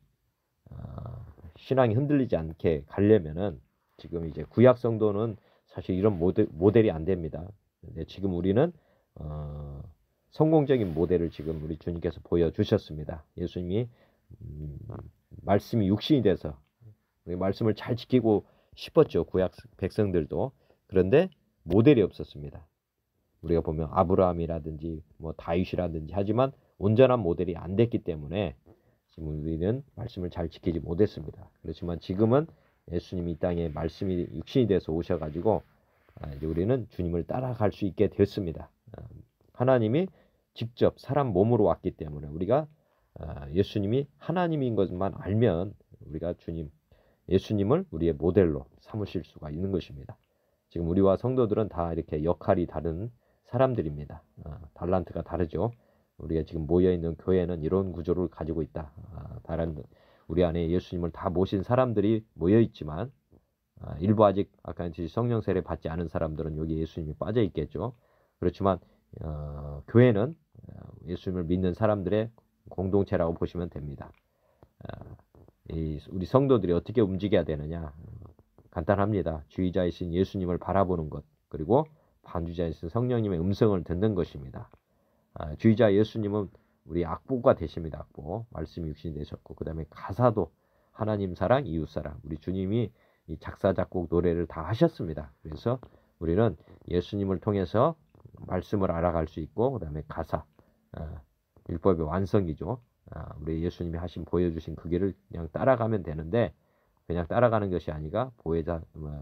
A: 신앙이 흔들리지 않게 가려면은 지금 이제 구약 성도는 사실 이런 모델이 안 됩니다. 근데 지금 우리는 성공적인 모델을 지금 우리 주님께서 보여주셨습니다. 예수님이 말씀이 육신이 돼서 우리 말씀을 잘 지키고 싶었죠. 구약 백성들도. 그런데 모델이 없었습니다. 우리가 보면 아브라함이라든지 뭐 다윗이라든지 하지만 온전한 모델이 안 됐기 때문에 지금 우리는 말씀을 잘 지키지 못했습니다. 그렇지만 지금은 예수님이 이 땅에 말씀이 육신이 돼서 오셔가지고 이제 우리는 주님을 따라갈 수 있게 됐습니다. 하나님이 직접 사람 몸으로 왔기 때문에 우리가 예수님이 하나님인 것만 알면 우리가 예수님을 우리의 모델로 삼으실 수가 있는 것입니다. 지금 우리와 성도들은 다 이렇게 역할이 다른 사람들입니다. 달란트가 다르죠. 우리가 지금 모여있는 교회는 이런 구조를 가지고 있다. 다른 우리 안에 예수님을 다 모신 사람들이 모여있지만 일부 아직 아까 성령 세례 받지 않은 사람들은 여기 예수님이 빠져 있겠죠. 그렇지만 교회는 예수님을 믿는 사람들의 공동체라고 보시면 됩니다. 우리 성도들이 어떻게 움직여야 되느냐? 간단합니다. 주의자이신 예수님을 바라보는 것, 그리고 반주자이신 성령님의 음성을 듣는 것입니다. 주의자 예수님은 우리 악보가 되십니다. 악보. 말씀이 육신이 되셨고, 그 다음에 가사도 하나님 사랑, 이웃 사랑. 우리 주님이 이 작사, 작곡, 노래를 다 하셨습니다. 그래서 우리는 예수님을 통해서 말씀을 알아갈 수 있고, 그 다음에 가사, 율법의 완성이죠. 우리 예수님이 보여주신 그 길을 그냥 따라가면 되는데, 그냥 따라가는 것이 아니라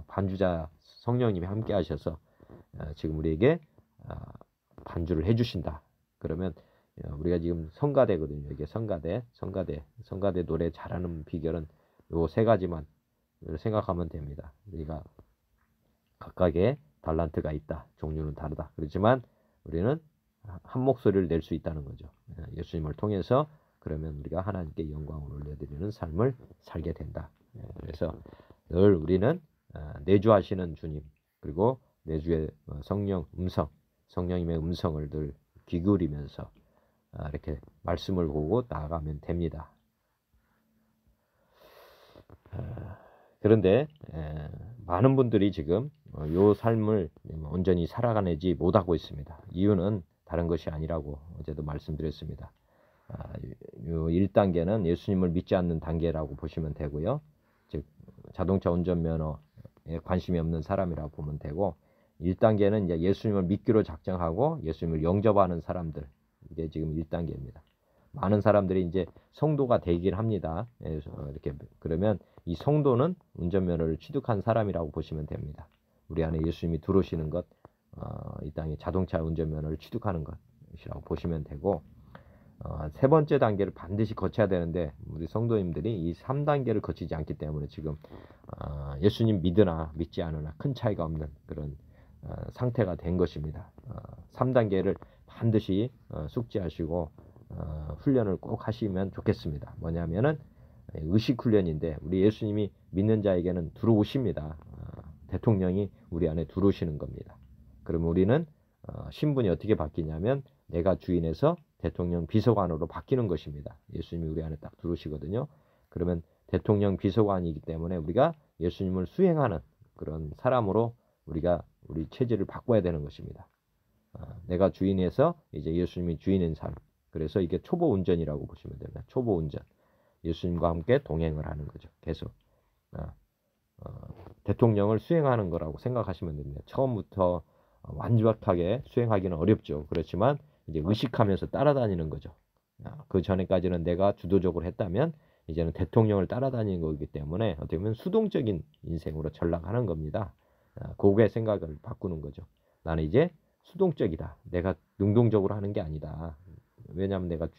A: 반주자 성령님이 함께 하셔서 지금 우리에게 반주를 해주신다. 그러면 우리가 지금 성가대거든요. 이게 성가대 노래 잘하는 비결은 요 세 가지만 생각하면 됩니다. 우리가 각각의 달란트가 있다. 종류는 다르다. 그렇지만 우리는 한 목소리를 낼 수 있다는 거죠. 예수님을 통해서 그러면 우리가 하나님께 영광을 올려드리는 삶을 살게 된다. 그래서 늘 우리는 내주하시는 주님, 그리고 내주의 성령님의 음성을 늘 귀기울이면서 이렇게 말씀을 보고 나아가면 됩니다. 그런데 많은 분들이 지금 이 삶을 온전히 살아가내지 못하고 있습니다. 이유는 다른 것이 아니라고 어제도 말씀드렸습니다. 1단계는 예수님을 믿지 않는 단계라고 보시면 되고요. 즉 자동차 운전면허에 관심이 없는 사람이라고 보면 되고, 1단계는 이제 예수님을 믿기로 작정하고 예수님을 영접하는 사람들, 이게 지금 1단계입니다. 많은 사람들이 이제 성도가 되긴 합니다. 이렇게 그러면 이 성도는 운전면허를 취득한 사람이라고 보시면 됩니다. 우리 안에 예수님이 들어오시는 것, 이 땅에 자동차 운전면허를 취득하는 것이라고 보시면 되고, 세 번째 단계를 반드시 거쳐야 되는데 우리 성도님들이 이 3단계를 거치지 않기 때문에 지금 예수님 믿으나 믿지 않으나 큰 차이가 없는 그런 상태가 된 것입니다. 3단계를 반드시 숙지하시고 훈련을 꼭 하시면 좋겠습니다. 뭐냐면은 의식 훈련인데, 우리 예수님이 믿는 자에게는 들어오십니다. 대통령이 우리 안에 들어오시는 겁니다. 그러면 우리는 신분이 어떻게 바뀌냐면 내가 주인에서 대통령 비서관으로 바뀌는 것입니다. 예수님이 우리 안에 딱 들어오시거든요. 그러면 대통령 비서관이기 때문에 우리가 예수님을 수행하는 그런 사람으로 우리 체질을 바꿔야 되는 것입니다. 내가 주인에서 이제 예수님이 주인인 삶. 그래서 이게 초보 운전이라고 보시면 됩니다. 초보 운전. 예수님과 함께 동행을 하는 거죠. 계속 대통령을 수행하는 거라고 생각하시면 됩니다. 처음부터 완벽하게 수행하기는 어렵죠. 그렇지만 이제 의식하면서 따라다니는 거죠. 그 전에까지는 내가 주도적으로 했다면 이제는 대통령을 따라다니는 거기 때문에 어떻게 보면 수동적인 인생으로 전락하는 겁니다. 그거의 생각을 바꾸는 거죠. 나는 이제 수동적이다. 내가 능동적으로 하는 게 아니다. 왜냐하면 내가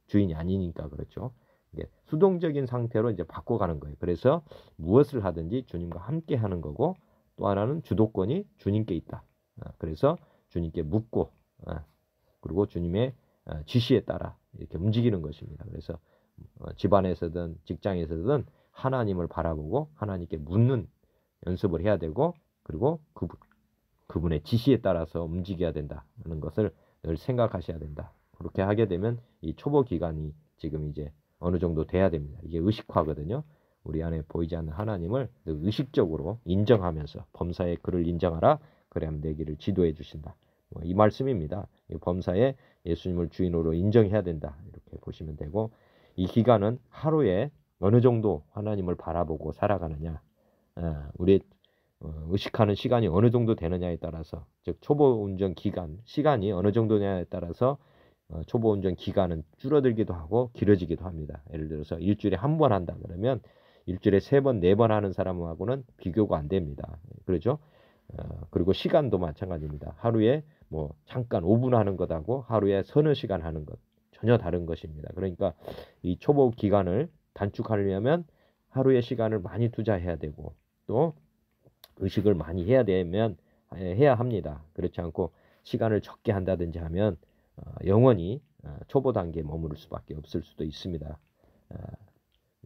A: 주인이 아니니까 그렇죠. 이게 수동적인 상태로 이제 바꿔가는 거예요. 그래서 무엇을 하든지 주님과 함께 하는 거고, 또 하나는 주도권이 주님께 있다. 그래서 주님께 묻고, 그리고 주님의 지시에 따라 이렇게 움직이는 것입니다. 그래서 집안에서든 직장에서든 하나님을 바라보고 하나님께 묻는 연습을 해야 되고, 그리고 그분의 지시에 따라서 움직여야 된다는 것을 늘 생각하셔야 된다. 그렇게 하게 되면 이 초보 기간이 지금 이제 어느 정도 돼야 됩니다. 이게 의식화거든요. 우리 안에 보이지 않는 하나님을 늘 의식적으로 인정하면서 범사에 그를 인정하라. 그래야만 내 길을 지도해 주신다. 이 말씀입니다. 이 범사에 예수님을 주인으로 인정해야 된다. 이렇게 보시면 되고, 이 기간은 하루에 어느 정도 하나님을 바라보고 살아가느냐, 우리 의식하는 시간이 어느 정도 되느냐에 따라서, 즉 초보 운전 기간 시간이 어느 정도냐에 따라서 초보 운전 기간은 줄어들기도 하고 길어지기도 합니다. 예를 들어서 일주일에 한 번 한다 그러면 일주일에 3번, 4번 하는 사람하고는 비교가 안 됩니다. 그렇죠? 그리고 시간도 마찬가지입니다. 하루에 뭐 잠깐 5분 하는 것하고 하루에 서너 시간 하는 것 전혀 다른 것입니다. 그러니까 이 초보 기간을 단축하려면 하루의 시간을 많이 투자해야 되고 또 의식을 많이 해야 합니다. 그렇지 않고 시간을 적게 한다든지 하면 영원히 초보 단계에 머무를 수밖에 없을 수도 있습니다.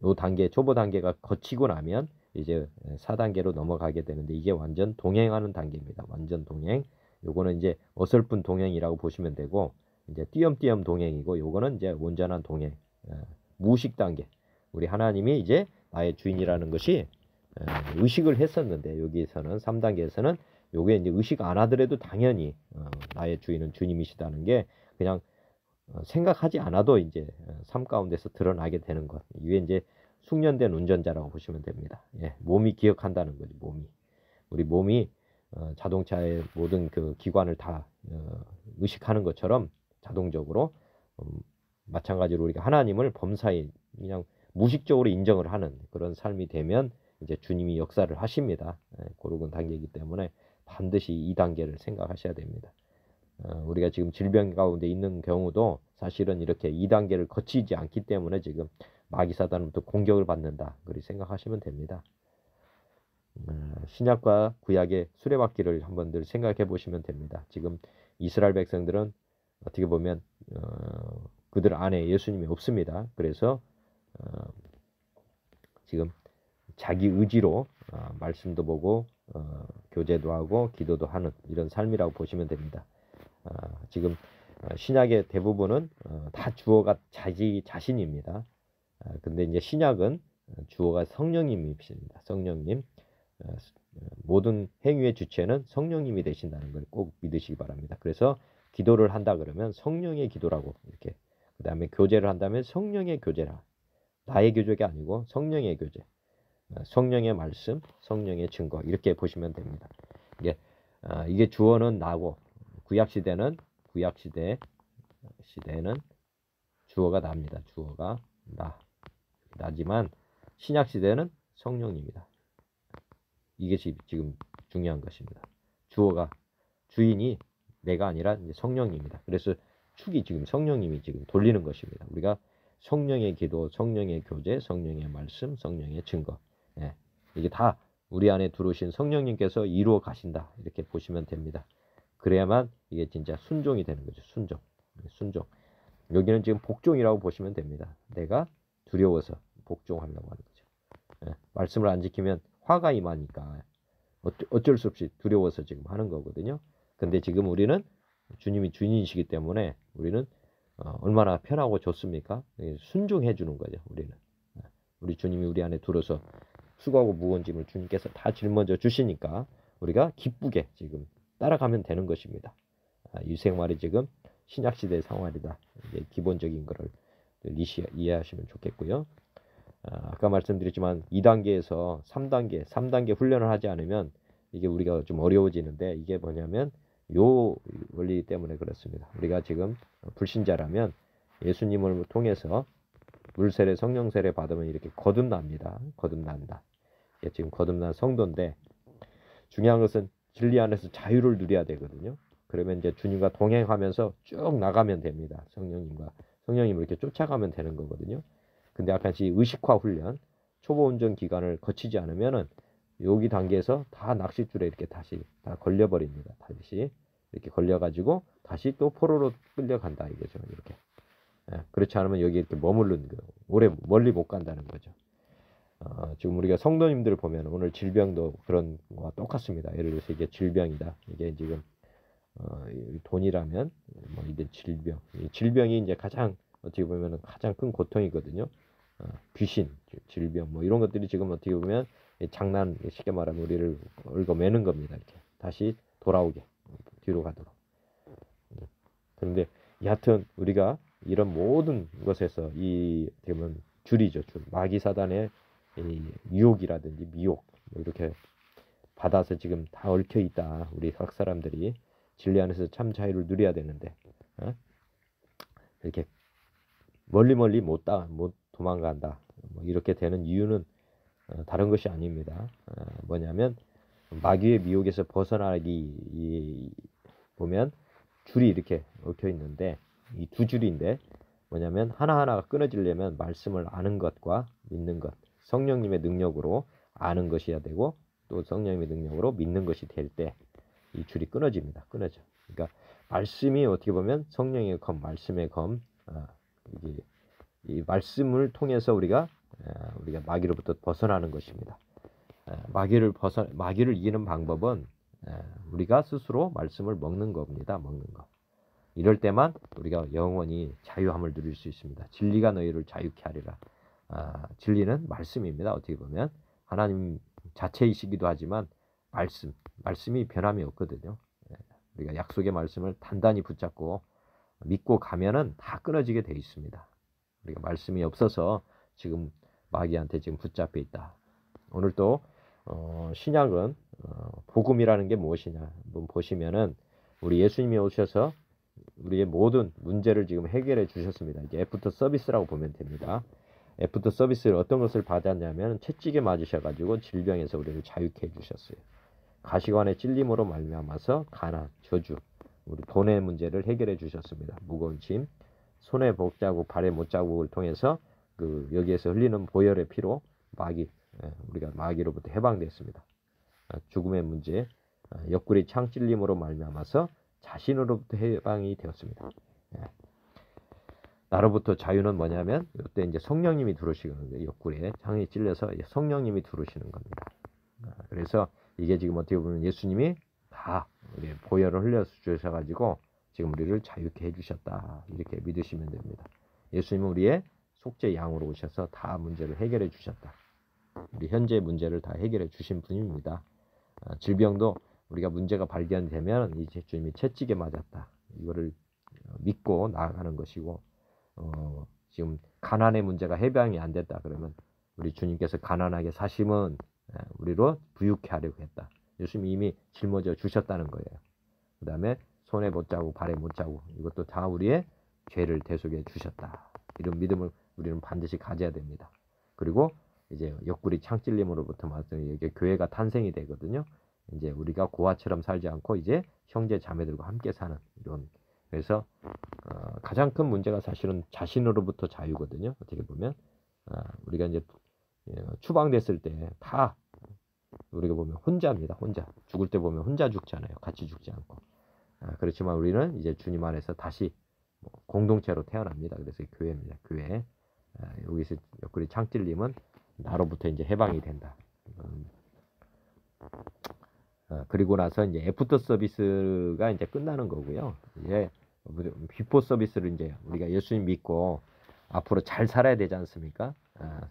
A: 요 단계, 초보 단계가 거치고 나면 이제 4단계로 넘어가게 되는데 이게 완전 동행하는 단계입니다. 완전 동행. 요거는 이제 어설픈 동행이라고 보시면 되고 이제 띄엄띄엄 동행이고 요거는 이제 온전한 동행. 무의식 단계. 우리 하나님이 이제 나의 주인이라는 것이 의식을 했었는데 여기에서는 3단계에서는 요게 이제 의식 안 하더라도 당연히 나의 주인은 주님이시다는 게 그냥 생각하지 않아도 이제 삶 가운데서 드러나게 되는 것. 이게 이제 숙련된 운전자라고 보시면 됩니다. 예, 몸이 기억한다는 거지, 몸이. 우리 몸이 자동차의 모든 그 기관을 다 의식하는 것처럼 자동적으로 마찬가지로 우리가 하나님을 범사에 그냥 무식적으로 인정을 하는 그런 삶이 되면 이제 주님이 역사를 하십니다. 고르곤 단계이기 때문에 반드시 이 단계를 생각하셔야 됩니다. 우리가 지금 질병 가운데 있는 경우도 사실은 이렇게 2단계를 거치지 않기 때문에 지금 마귀사단으로부터 공격을 받는다. 그렇게 생각하시면 됩니다. 신약과 구약의 수레바퀴를 한번들 생각해 보시면 됩니다. 지금 이스라엘 백성들은 어떻게 보면 그들 안에 예수님이 없습니다. 그래서 지금 자기 의지로 말씀도 보고 교제도 하고 기도도 하는 이런 삶이라고 보시면 됩니다. 지금 신약의 대부분은 다 주어가 자기 자신입니다. 근데 이제 신약은 주어가 성령님이십니다. 성령님. 모든 행위의 주체는 성령님이 되신다는 걸 꼭 믿으시기 바랍니다. 그래서 기도를 한다 그러면 성령의 기도라고 이렇게 그 다음에 교제를 한다면 성령의 교제라. 나의 교제가 아니고 성령의 교제. 성령의 말씀, 성령의 증거 이렇게 보시면 됩니다. 이게 주어는 나고 구약 시대는 주어가 납니다. 주어가 나지만 신약 시대는 성령입니다. 이게 지금 중요한 것입니다. 주어가 주인이 내가 아니라 이제 성령입니다. 그래서 축이 지금 성령님이 지금 돌리는 것입니다. 우리가 성령의 기도, 성령의 교제, 성령의 말씀, 성령의 증거. 예, 이게 다 우리 안에 들어오신 성령님께서 이루어 가신다. 이렇게 보시면 됩니다. 그래야만 이게 진짜 순종이 되는 거죠. 순종. 여기는 지금 복종이라고 보시면 됩니다. 내가 두려워서 복종하려고 하는 거죠. 예, 말씀을 안 지키면 화가 임하니까 어쩔 수 없이 두려워서 지금 하는 거거든요. 근데 지금 우리는 주님이 주인이시기 때문에 우리는 얼마나 편하고 좋습니까? 순종해 주는 거죠. 우리는 우리 주님이 우리 안에 들어서 수고하고 무거운 짐을 주님께서 다 짊어져 주시니까 우리가 기쁘게 지금 따라가면 되는 것입니다. 이 생활이 지금 신약시대의 생활이다. 이제 기본적인 거를 이해하시면 좋겠고요. 아까 말씀드렸지만 2단계에서 3단계 훈련을 하지 않으면 이게 우리가 좀 어려워지는데 이게 뭐냐면 요 원리 때문에 그렇습니다. 우리가 지금 불신자라면 예수님을 통해서 물세례 성령세례 받으면 이렇게 거듭납니다. 거듭난다. 지금 거듭난 성도인데 중요한 것은 진리 안에서 자유를 누려야 되거든요. 그러면 이제 주님과 동행하면서 쭉 나가면 됩니다. 성령님을 이렇게 쫓아가면 되는 거거든요. 근데 약간씩 의식화 훈련, 초보 운전 기간을 거치지 않으면은 여기 단계에서 다 낚싯줄에 이렇게 다시 다 걸려버립니다. 다시 이렇게 걸려가지고 다시 또 포로로 끌려간다 이거죠. 이렇게. 그렇지 않으면 여기 이렇게 머무르는 거예요. 오래 멀리 못 간다는 거죠. 지금 우리가 성도님들 보면 오늘 질병도 그런 거와 똑같습니다. 예를 들어서 이게 질병이다. 이게 지금 돈이라면 뭐 이게 질병이 이제 가장 어떻게 보면 가장 큰 고통이거든요. 귀신, 질병 뭐 이런 것들이 지금 어떻게 보면 장난 쉽게 말하면 우리를 얽어매는 겁니다. 이렇게 다시 돌아오게 뒤로 가도록. 그런데 여하튼 우리가 이런 모든 것에서 이 되면 줄이죠. 줄. 마귀 사단의 유혹이라든지 미혹 뭐 이렇게 받아서 지금 다 얽혀 있다. 우리 각 사람들이 진리 안에서 참 자유를 누려야 되는데 이렇게 멀리 못 도망간다. 뭐 이렇게 되는 이유는 다른 것이 아닙니다. 뭐냐면 마귀의 미혹에서 벗어나기 보면 줄이 이렇게 얽혀 있는데 이 두 줄인데 뭐냐면 하나하나가 끊어지려면 말씀을 아는 것과 믿는 것, 성령님의 능력으로 아는 것이어야 되고 또 성령님의 능력으로 믿는 것이 될 때 이 줄이 끊어집니다. 끊어져. 그러니까 말씀이 어떻게 보면 성령의 검, 말씀의 검, 이게 이 말씀을 통해서 우리가 마귀로부터 벗어나는 것입니다. 마귀를 이기는 방법은 우리가 스스로 말씀을 먹는 겁니다. 먹는 거. 이럴 때만 우리가 영원히 자유함을 누릴 수 있습니다. 진리가 너희를 자유케 하리라. 진리는 말씀입니다. 어떻게 보면 하나님 자체이시기도 하지만 말씀이 변함이 없거든요. 우리가 약속의 말씀을 단단히 붙잡고 믿고 가면은 다 끊어지게 돼 있습니다. 우리가 말씀이 없어서 지금 마귀한테 지금 붙잡혀 있다. 오늘 또 신약은 복음이라는 게 무엇이냐 한번 보시면은 우리 예수님이 오셔서 우리의 모든 문제를 지금 해결해 주셨습니다. 이제 애프터 서비스라고 보면 됩니다. 애프터 서비스를 어떤 것을 받았냐면 채찍에 맞으셔가지고 질병에서 우리를 자유케 해주셨어요. 가시관의 찔림으로 말미암아서 가난, 저주, 우리 돈의 문제를 해결해 주셨습니다. 무거운 짐, 손에 복자국, 발에 못자국을 통해서 여기에서 흘리는 보혈의 피로 우리가 마귀로부터 해방됐습니다. 죽음의 문제, 옆구리 창 찔림으로 말미암아서 자신으로부터 해방이 되었습니다. 나로부터 자유는 뭐냐면 이때 이제 성령님이 들어오시는 거예요. 옆구리에 창이 찔려서 성령님이 들어오시는 겁니다. 그래서 이게 지금 어떻게 보면 예수님이 다 우리 보혈을 흘려 주셔가지고 지금 우리를 자유케 해주셨다. 이렇게 믿으시면 됩니다. 예수님은 우리의 속죄 양으로 오셔서 다 문제를 해결해 주셨다. 우리 현재 문제를 다 해결해 주신 분입니다. 질병도 우리가 문제가 발견되면 이제 주님이 채찍에 맞았다. 이거를 믿고 나아가는 것이고 지금 가난의 문제가 해방이 안 됐다 그러면 우리 주님께서 가난하게 사심은 우리로 부유케 하려고 했다. 예수님이 이미 짊어져 주셨다는 거예요. 그 다음에 손에 못자국 발에 못자국 이것도 다 우리의 죄를 대속해 주셨다. 이런 믿음을 우리는 반드시 가져야 됩니다. 그리고 이제 옆구리 창찔림으로부터 말씀 이게 교회가 탄생이 되거든요. 이제 우리가 고아처럼 살지 않고 이제 형제 자매들과 함께 사는 이런 그래서 가장 큰 문제가 사실은 자신으로부터 자유거든요. 어떻게 보면 우리가 이제 추방됐을 때 다 우리가 보면 혼자입니다. 혼자 죽을 때 보면 혼자 죽잖아요. 같이 죽지 않고 그렇지만 우리는 이제 주님 안에서 다시 공동체로 태어납니다. 그래서 교회입니다. 교회 여기서 옆구리 창찔림은 나로부터 이제 해방이 된다. 그리고 나서 이제 애프터 서비스가 이제 끝나는 거고요. 이제 비포 서비스를 이제 우리가 예수님 믿고 앞으로 잘 살아야 되지 않습니까?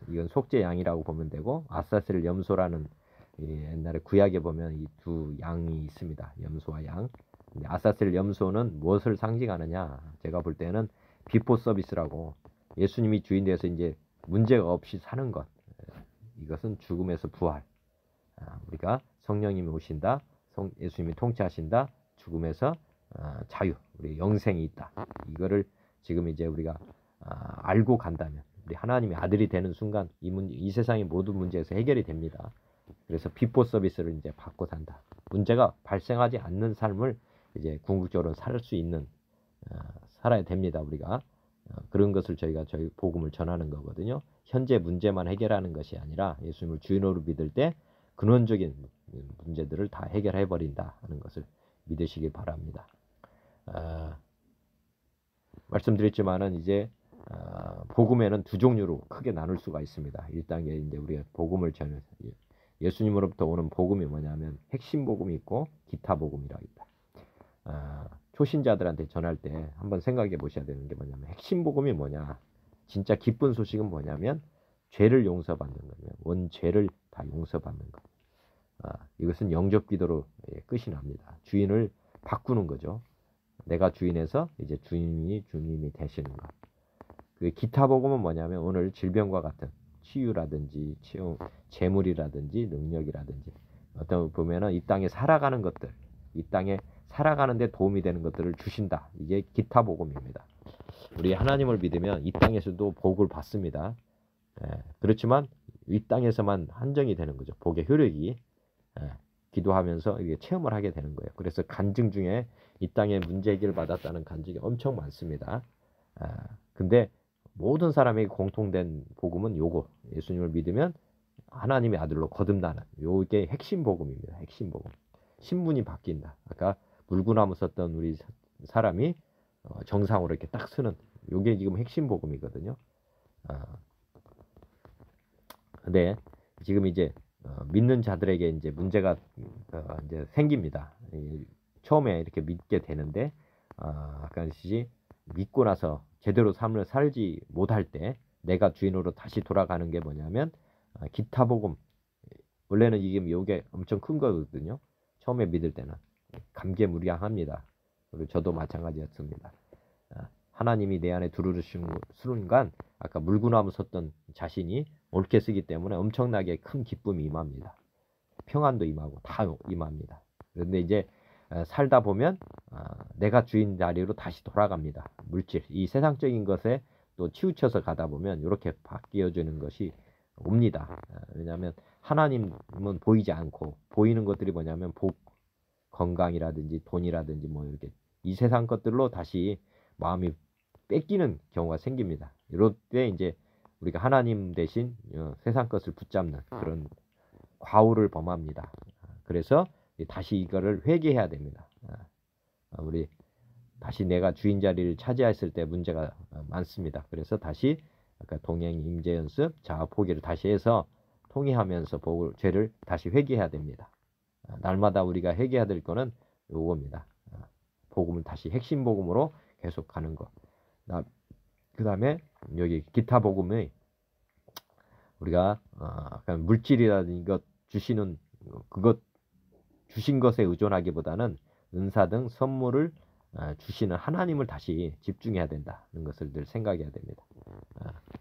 A: 이건 속죄 양이라고 보면 되고 아사셀 염소라는 옛날에 구약에 보면 이 두 양이 있습니다. 염소와 양. 아사셀 염소는 무엇을 상징하느냐? 제가 볼 때는 비포 서비스라고 예수님이 주인 돼서 이제 문제가 없이 사는 것. 이것은 죽음에서 부활. 우리가 성령님이 오신다. 예수님이 통치하신다. 죽음에서 자유. 우리 영생이 있다. 이거를 지금 이제 우리가 알고 간다면 우리 하나님의 아들이 되는 순간 이 세상의 모든 문제에서 해결이 됩니다. 그래서 비포 서비스를 이제 받고 산다. 문제가 발생하지 않는 삶을 이제 궁극적으로 살 수 있는 살아야 됩니다. 우리가 그런 것을 저희 복음을 전하는 거거든요. 현재 문제만 해결하는 것이 아니라 예수님을 주인으로 믿을 때 근원적인 문제들을 다 해결해 버린다 하는 것을 믿으시기 바랍니다. 말씀드렸지만은 이제 복음에는 두 종류로 크게 나눌 수가 있습니다. 1단계 이제 우리가 복음을 전해서 예수님으로부터 오는 복음이 뭐냐면 핵심 복음이 있고 기타 복음이라고 있다. 초신자들한테 전할 때 한번 생각해 보셔야 되는 게 뭐냐면 핵심 복음이 뭐냐? 진짜 기쁜 소식은 뭐냐면 죄를 용서받는 거예요. 원 죄를 다 용서받는 거. 이것은 영접 기도로 끝이 납니다. 주인을 바꾸는 거죠. 내가 주인에서 이제 주님이 되시는 것. 그 기타 복음은 뭐냐면 오늘 질병과 같은 치유라든지 재물이라든지 능력이라든지 어떤 보면은 이 땅에 살아가는 것들 이 땅에 살아가는 데 도움이 되는 것들을 주신다. 이게 기타 복음입니다. 우리 하나님을 믿으면 이 땅에서도 복을 받습니다. 그렇지만 이 땅에서만 한정이 되는 거죠. 복의 효력이. 기도하면서 이게 체험을 하게 되는 거예요. 그래서 간증 중에 이 땅에 문제 해결 받았다는 간증이 엄청 많습니다. 근데 모든 사람에게 공통된 복음은 요거. 예수님을 믿으면 하나님의 아들로 거듭나는 요게 핵심 복음입니다. 핵심 복음. 신분이 바뀐다. 아까 물구나무 썼던 우리 사람이 정상으로 이렇게 딱 서는 요게 지금 핵심 복음이거든요. 근데 지금 이제 믿는 자들에게 이제 문제가 이제 생깁니다. 처음에 이렇게 믿게 되는데 아까 믿고 나서 제대로 삶을 살지 못할 때 내가 주인으로 다시 돌아가는 게 뭐냐면 기타 복음. 원래는 이게 엄청 큰 거거든요. 처음에 믿을 때는 감개무량합니다. 그리고 저도 마찬가지였습니다. 하나님이 내 안에 들어오신 순간 아까 물구나무 섰던 자신이 옳게 쓰기 때문에 엄청나게 큰 기쁨이 임합니다. 평안도 임하고 다 임합니다. 그런데 이제 살다 보면 내가 주인 자리로 다시 돌아갑니다. 물질, 이 세상적인 것에 또 치우쳐서 가다 보면 이렇게 바뀌어지는 것이 옵니다. 왜냐하면 하나님은 보이지 않고 보이는 것들이 뭐냐면 복, 건강이라든지 돈이라든지 뭐 이렇게 이 세상 것들로 다시 마음이 뺏기는 경우가 생깁니다. 이럴 때 이제 우리가 하나님 대신 세상 것을 붙잡는 그런 과오를 범합니다. 그래서 다시 이거를 회개해야 됩니다. 우리 다시 내가 주인 자리를 차지했을 때 문제가 많습니다. 그래서 다시 아까 동행 임재 연습, 자아 포기를 다시 해서 통회하면서 죄를 다시 회개해야 됩니다. 날마다 우리가 회개해야 될 거는 요겁니다. 복음을 다시 핵심 복음으로 계속 가는 거. 그 다음에 여기 기타 복음의 우리가 약간 물질이라든지 이것 주시는 그것 주신 것에 의존하기보다는 은사 등 선물을 주시는 하나님을 다시 집중해야 된다는 것을 늘 생각해야 됩니다.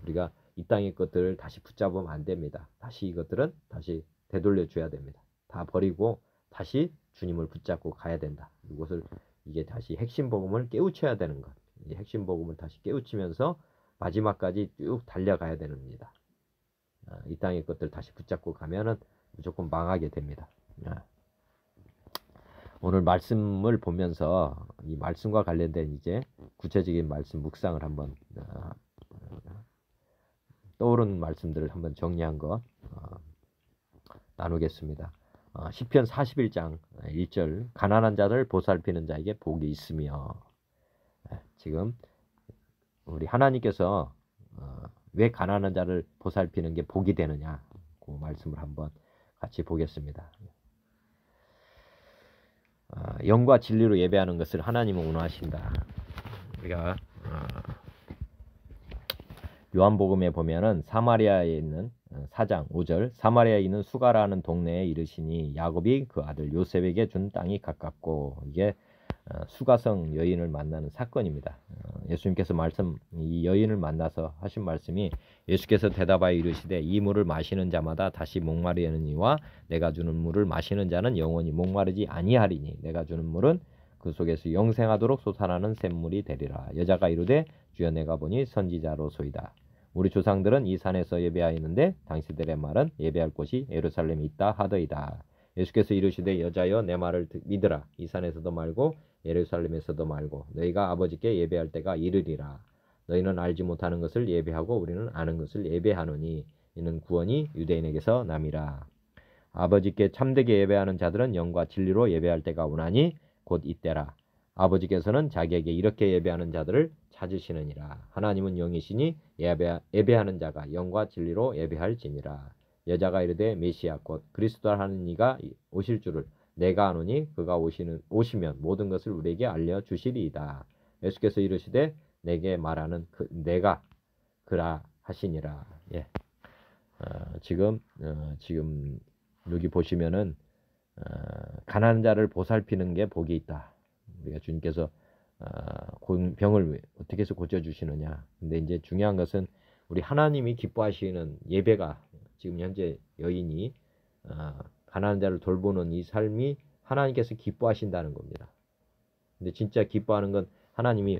A: 우리가 이 땅의 것들을 다시 붙잡으면 안 됩니다. 다시 이것들은 다시 되돌려 줘야 됩니다. 다 버리고 다시 주님을 붙잡고 가야 된다. 이게 다시 핵심 복음을 깨우쳐야 되는 것. 이 핵심 복음을 다시 깨우치면서 마지막까지 쭉 달려가야 됩니다. 이 땅의 것들 다시 붙잡고 가면은 무조건 망하게 됩니다. 오늘 말씀을 보면서 이 말씀과 관련된 이제 구체적인 말씀 묵상을 한번 떠오르는 말씀들을 한번 정리한 거 나누겠습니다. 시편 41장 1절 가난한 자를 보살피는 자에게 복이 있으며 지금 우리 하나님께서 왜 가난한 자를 보살피는 게 복이 되느냐 그 말씀을 한번 같이 보겠습니다. 영과 진리로 예배하는 것을 하나님은 원하신다. 우리가 요한복음에 보면은 사마리아에 있는 4장 5절 사마리아에 있는 수가라는 동네에 이르시니 야곱이 그 아들 요셉에게 준 땅이 가깝고 이게 수가성 여인을 만나는 사건입니다. 예수님께서 이 여인을 만나서 하신 말씀이 예수께서 대답하여 이르시되 이 물을 마시는 자마다 다시 목마르느니와 내가 주는 물을 마시는 자는 영원히 목마르지 아니하리니 내가 주는 물은 그 속에서 영생하도록 솟아나는 샘물이 되리라. 여자가 이르되 주여 내가 보니 선지자로소이다. 우리 조상들은 이 산에서 예배하였는데 당신들의 말은 예배할 곳이 예루살렘에 있다 하더이다. 예수께서 이르시되 여자여 내 말을 믿으라. 이 산에서도 말고 예루살렘에서도 말고 너희가 아버지께 예배할 때가 이르리라. 너희는 알지 못하는 것을 예배하고 우리는 아는 것을 예배하노니 이는 구원이 유대인에게서 남이라. 아버지께 참되게 예배하는 자들은 영과 진리로 예배할 때가 오나니 곧 이때라. 아버지께서는 자기에게 이렇게 예배하는 자들을 찾으시느니라. 하나님은 영이시니 예배하는 자가 영과 진리로 예배할지니라. 여자가 이르되 메시아 곧 그리스도라 하는 이가 오실 줄을 내가 아노니 그가 오시면 모든 것을 우리에게 알려주시리이다. 예수께서 이르시되 내게 말하는 내가 그라 하시니라. 예. 지금 여기 보시면은 가난한 자를 보살피는 게 복이 있다. 우리가 주님께서 병을 어떻게 해서 고쳐주시느냐. 근데 이제 중요한 것은 우리 하나님이 기뻐하시는 예배가 지금 현재 여인이 가난한 자를 돌보는 이 삶이 하나님께서 기뻐하신다는 겁니다. 근데 진짜 기뻐하는 건 하나님이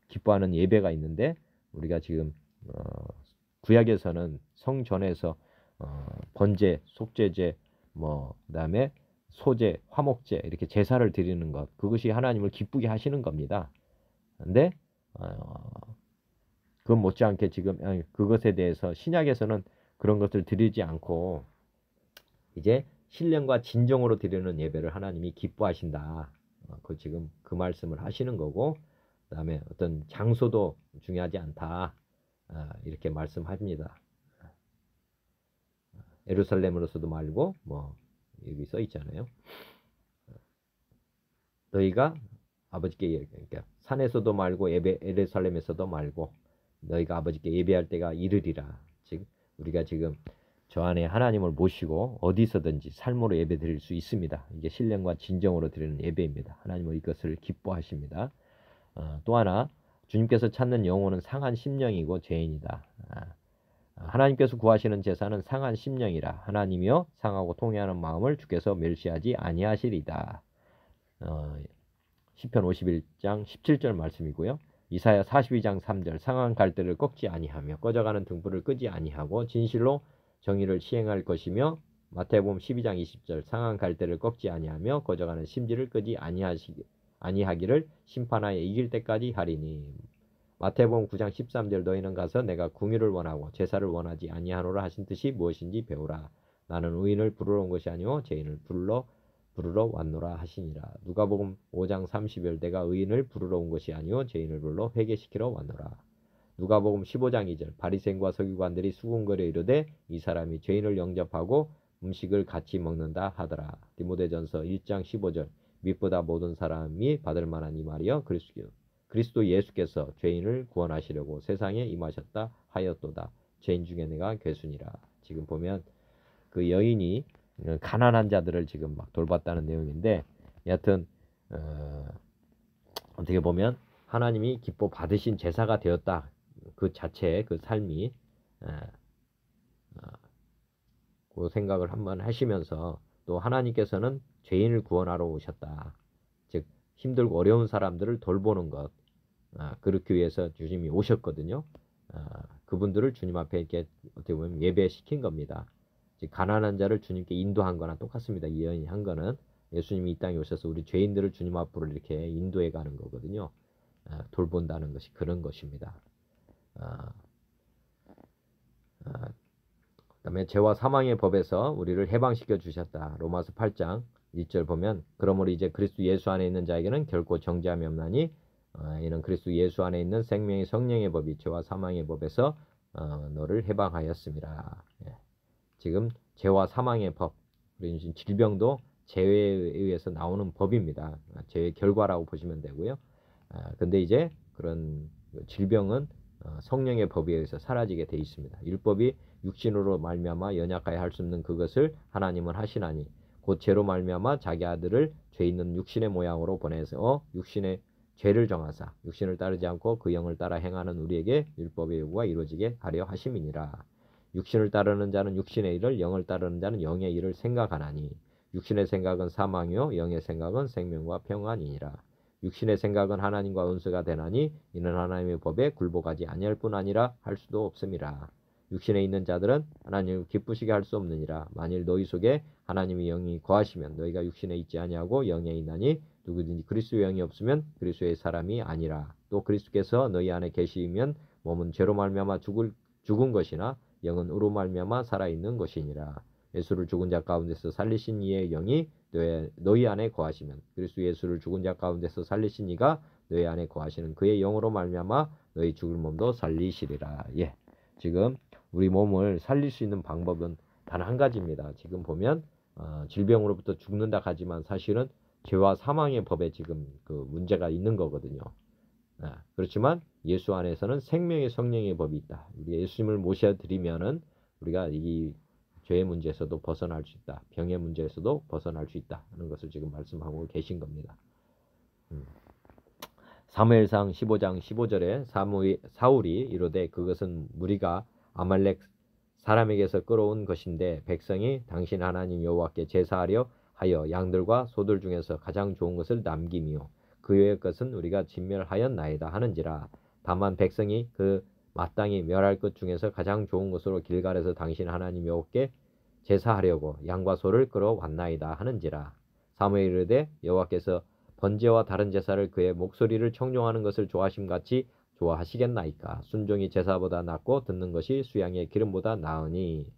A: 기뻐하는 예배가 있는데, 우리가 지금 구약에서는 성전에서 번제, 속죄제, 그다음에 소제, 화목제 이렇게 제사를 드리는 것, 그것이 하나님을 기쁘게 하시는 겁니다. 근데 그건 못지않게 지금 그것에 대해서 신약에서는 그런 것을 드리지 않고 이제 신령과 진정으로 드리는 예배를 하나님이 기뻐하신다. 그 지금 그 말씀을 하시는 거고, 그다음에 어떤 장소도 중요하지 않다. 이렇게 말씀합니다. 예루살렘으로서도 말고 여기 써 있잖아요. 너희가 아버지께, 그러니까 산에서도 말고 예루살렘에서도 말고 너희가 아버지께 예배할 때가 이르리라. 즉 우리가 지금 저 안에 하나님을 모시고 어디서든지 삶으로 예배 드릴 수 있습니다. 이게 신령과 진정으로 드리는 예배입니다. 하나님은 이것을 기뻐하십니다. 또 하나, 주님께서 찾는 영혼은 상한 심령이고 죄인이다. 하나님께서 구하시는 제사는 상한 심령이라. 하나님이여 상하고 통회하는 마음을 주께서 멸시하지 아니하시리다. 시편 51장 17절 말씀이고요. 이사야 42장 3절, 상한 갈대를 꺾지 아니하며 꺼져가는 등불을 끄지 아니하고 진실로 정의를 시행할 것이며, 마태복음 12장 20절, 상한 갈대를 꺾지 아니하며 꺼져가는 심지를 끄지 아니하기를 심판하여 이길 때까지 하리니. 마태복음 9장 13절, 너희는 가서 내가 궁의를 원하고 제사를 원하지 아니하노라 하신 뜻이 무엇인지 배우라. 나는 의인을 부르러 온 것이 아니오 죄인을 부르러 왔노라 하시니라. 누가복음 5장 30절, 내가 의인을 부르러 온 것이 아니오 죄인을 불러 회개시키러 왔노라. 누가복음 15장 2절, 바리새인과 서기관들이 수군거려 이르되 이 사람이 죄인을 영접하고 음식을 같이 먹는다 하더라. 디모데전서 1장 15절, 밉보다 모든 사람이 받을 만한 이 말이여 그리스도 예수께서 죄인을 구원하시려고 세상에 임하셨다 하였도다. 죄인 중에 내가 괴순이라. 지금 보면 그 여인이 가난한 자들을 지금 막 돌봤다는 내용인데, 여하튼 어떻게 보면 하나님이 기뻐 받으신 제사가 되었다. 그 자체의 그 삶이 그 생각을 한번 하시면서, 또 하나님께서는 죄인을 구원하러 오셨다. 즉 힘들고 어려운 사람들을 돌보는 것, 그렇기 위해서 주님이 오셨거든요. 그분들을 주님 앞에 이렇게 어떻게 보면 예배시킨 겁니다. 즉 가난한 자를 주님께 인도한 거나 똑같습니다. 이 여인이 한 거는 예수님이 이 땅에 오셔서 우리 죄인들을 주님 앞으로 이렇게 인도해 가는 거거든요. 돌본다는 것이 그런 것입니다. 그다음에 죄와 사망의 법에서 우리를 해방시켜 주셨다. 로마서 8장 1절 보면, 그러므로 이제 그리스도 예수 안에 있는 자에게는 결코 정죄함이 없나니 이는 그리스도 예수 안에 있는 생명의 성령의 법이 죄와 사망의 법에서 너를 해방하였습니다. 지금 죄와 사망의 법, 우리 질병도 죄에 의해서 나오는 법입니다. 죄의 결과라고 보시면 되고요. 근데 이제 그런 질병은 성령의 법에 의해서 사라지게 돼 있습니다. 율법이 육신으로 말미암아 연약하여 할 수 없는 그것을 하나님은 하시나니 곧 죄로 말미암아 자기 아들을 죄 있는 육신의 모양으로 보내서 육신의 죄를 정하사 육신을 따르지 않고 그 영을 따라 행하는 우리에게 율법의 요구가 이루어지게 하려 하심이니라. 육신을 따르는 자는 육신의 일을, 영을 따르는 자는 영의 일을 생각하나니 육신의 생각은 사망이요 영의 생각은 생명과 평안이니라. 육신의 생각은 하나님과 원수가 되나니 이는 하나님의 법에 굴복하지 아니할 뿐 아니라 할 수도 없음이라. 육신에 있는 자들은 하나님을 기쁘시게 할 수 없느니라. 만일 너희 속에 하나님의 영이 거하시면 너희가 육신에 있지 아니하고 영에 있나니 누구든지 그리스도의 영이 없으면 그리스도의 사람이 아니라. 또 그리스도께서 너희 안에 계시면 몸은 죄로 말미암아 죽은 것이나 영은 의로 말미암아 살아있는 것이니라. 예수를 죽은 자 가운데서 살리신 이의 영이 너희 안에 거하시면 그리스도 예수를 죽은 자 가운데서 살리신 이가 너희 안에 거하시는 그의 영으로 말미암아 너희 죽을 몸도 살리시리라. 지금 우리 몸을 살릴 수 있는 방법은 단 한 가지입니다. 지금 보면 질병으로부터 죽는다 하지만 사실은 죄와 사망의 법에 지금 그 문제가 있는 거거든요. 그렇지만 예수 안에서는 생명의 성령의 법이 있다. 우리 예수님을 모셔드리면은 우리가 이 죄의 문제에서도 벗어날 수 있다. 병의 문제에서도 벗어날 수 있다. 하는 것을 지금 말씀하고 계신 겁니다. 사무엘상 15장 15절에 사울이 이르되 그것은 무리가 아말렉 사람에게서 끌어온 것인데 백성이 당신 하나님 여호와께 제사하려 하여 양들과 소들 중에서 가장 좋은 것을 남김이요 그 외의 것은 우리가 진멸하였나이다 하는지라. 다만 백성이 그 마땅히 멸할 것 중에서 가장 좋은 것으로 길갈에서 당신 하나님 여호와께 제사하려고 양과 소를 끌어왔나이다 하는지라. 사무엘이 이르되 여호와께서 번제와 다른 제사를 그의 목소리를 청종하는 것을 좋아하심같이 좋아하시겠나이까. 순종이 제사보다 낫고 듣는 것이 수양의 기름보다 나으니.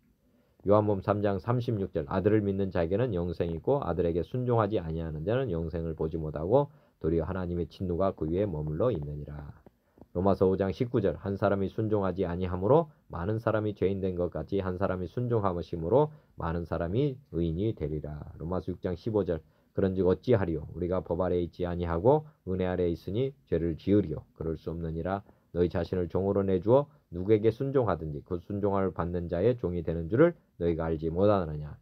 A: 요한복음 3장 36절 아들을 믿는 자에게는 영생이 있고 아들에게 순종하지 아니하는 자는 영생을 보지 못하고 도리어 하나님의 진노가 그 위에 머물러 있느니라. 로마서 5장 19절 한 사람이 순종하지 아니하므로 많은 사람이 죄인된 것 같이 한 사람이 순종하심으로 많은 사람이 의인이 되리라. 로마서 6장 15절 그런즉 어찌하리요 우리가 법 아래에 있지 아니하고 은혜 아래에 있으니 죄를 지으리요 그럴 수 없느니라. 너희 자신을 종으로 내주어 누구에게 순종하든지 그 순종을 받는 자의 종이 되는 줄을 너희가 알지 못하느냐.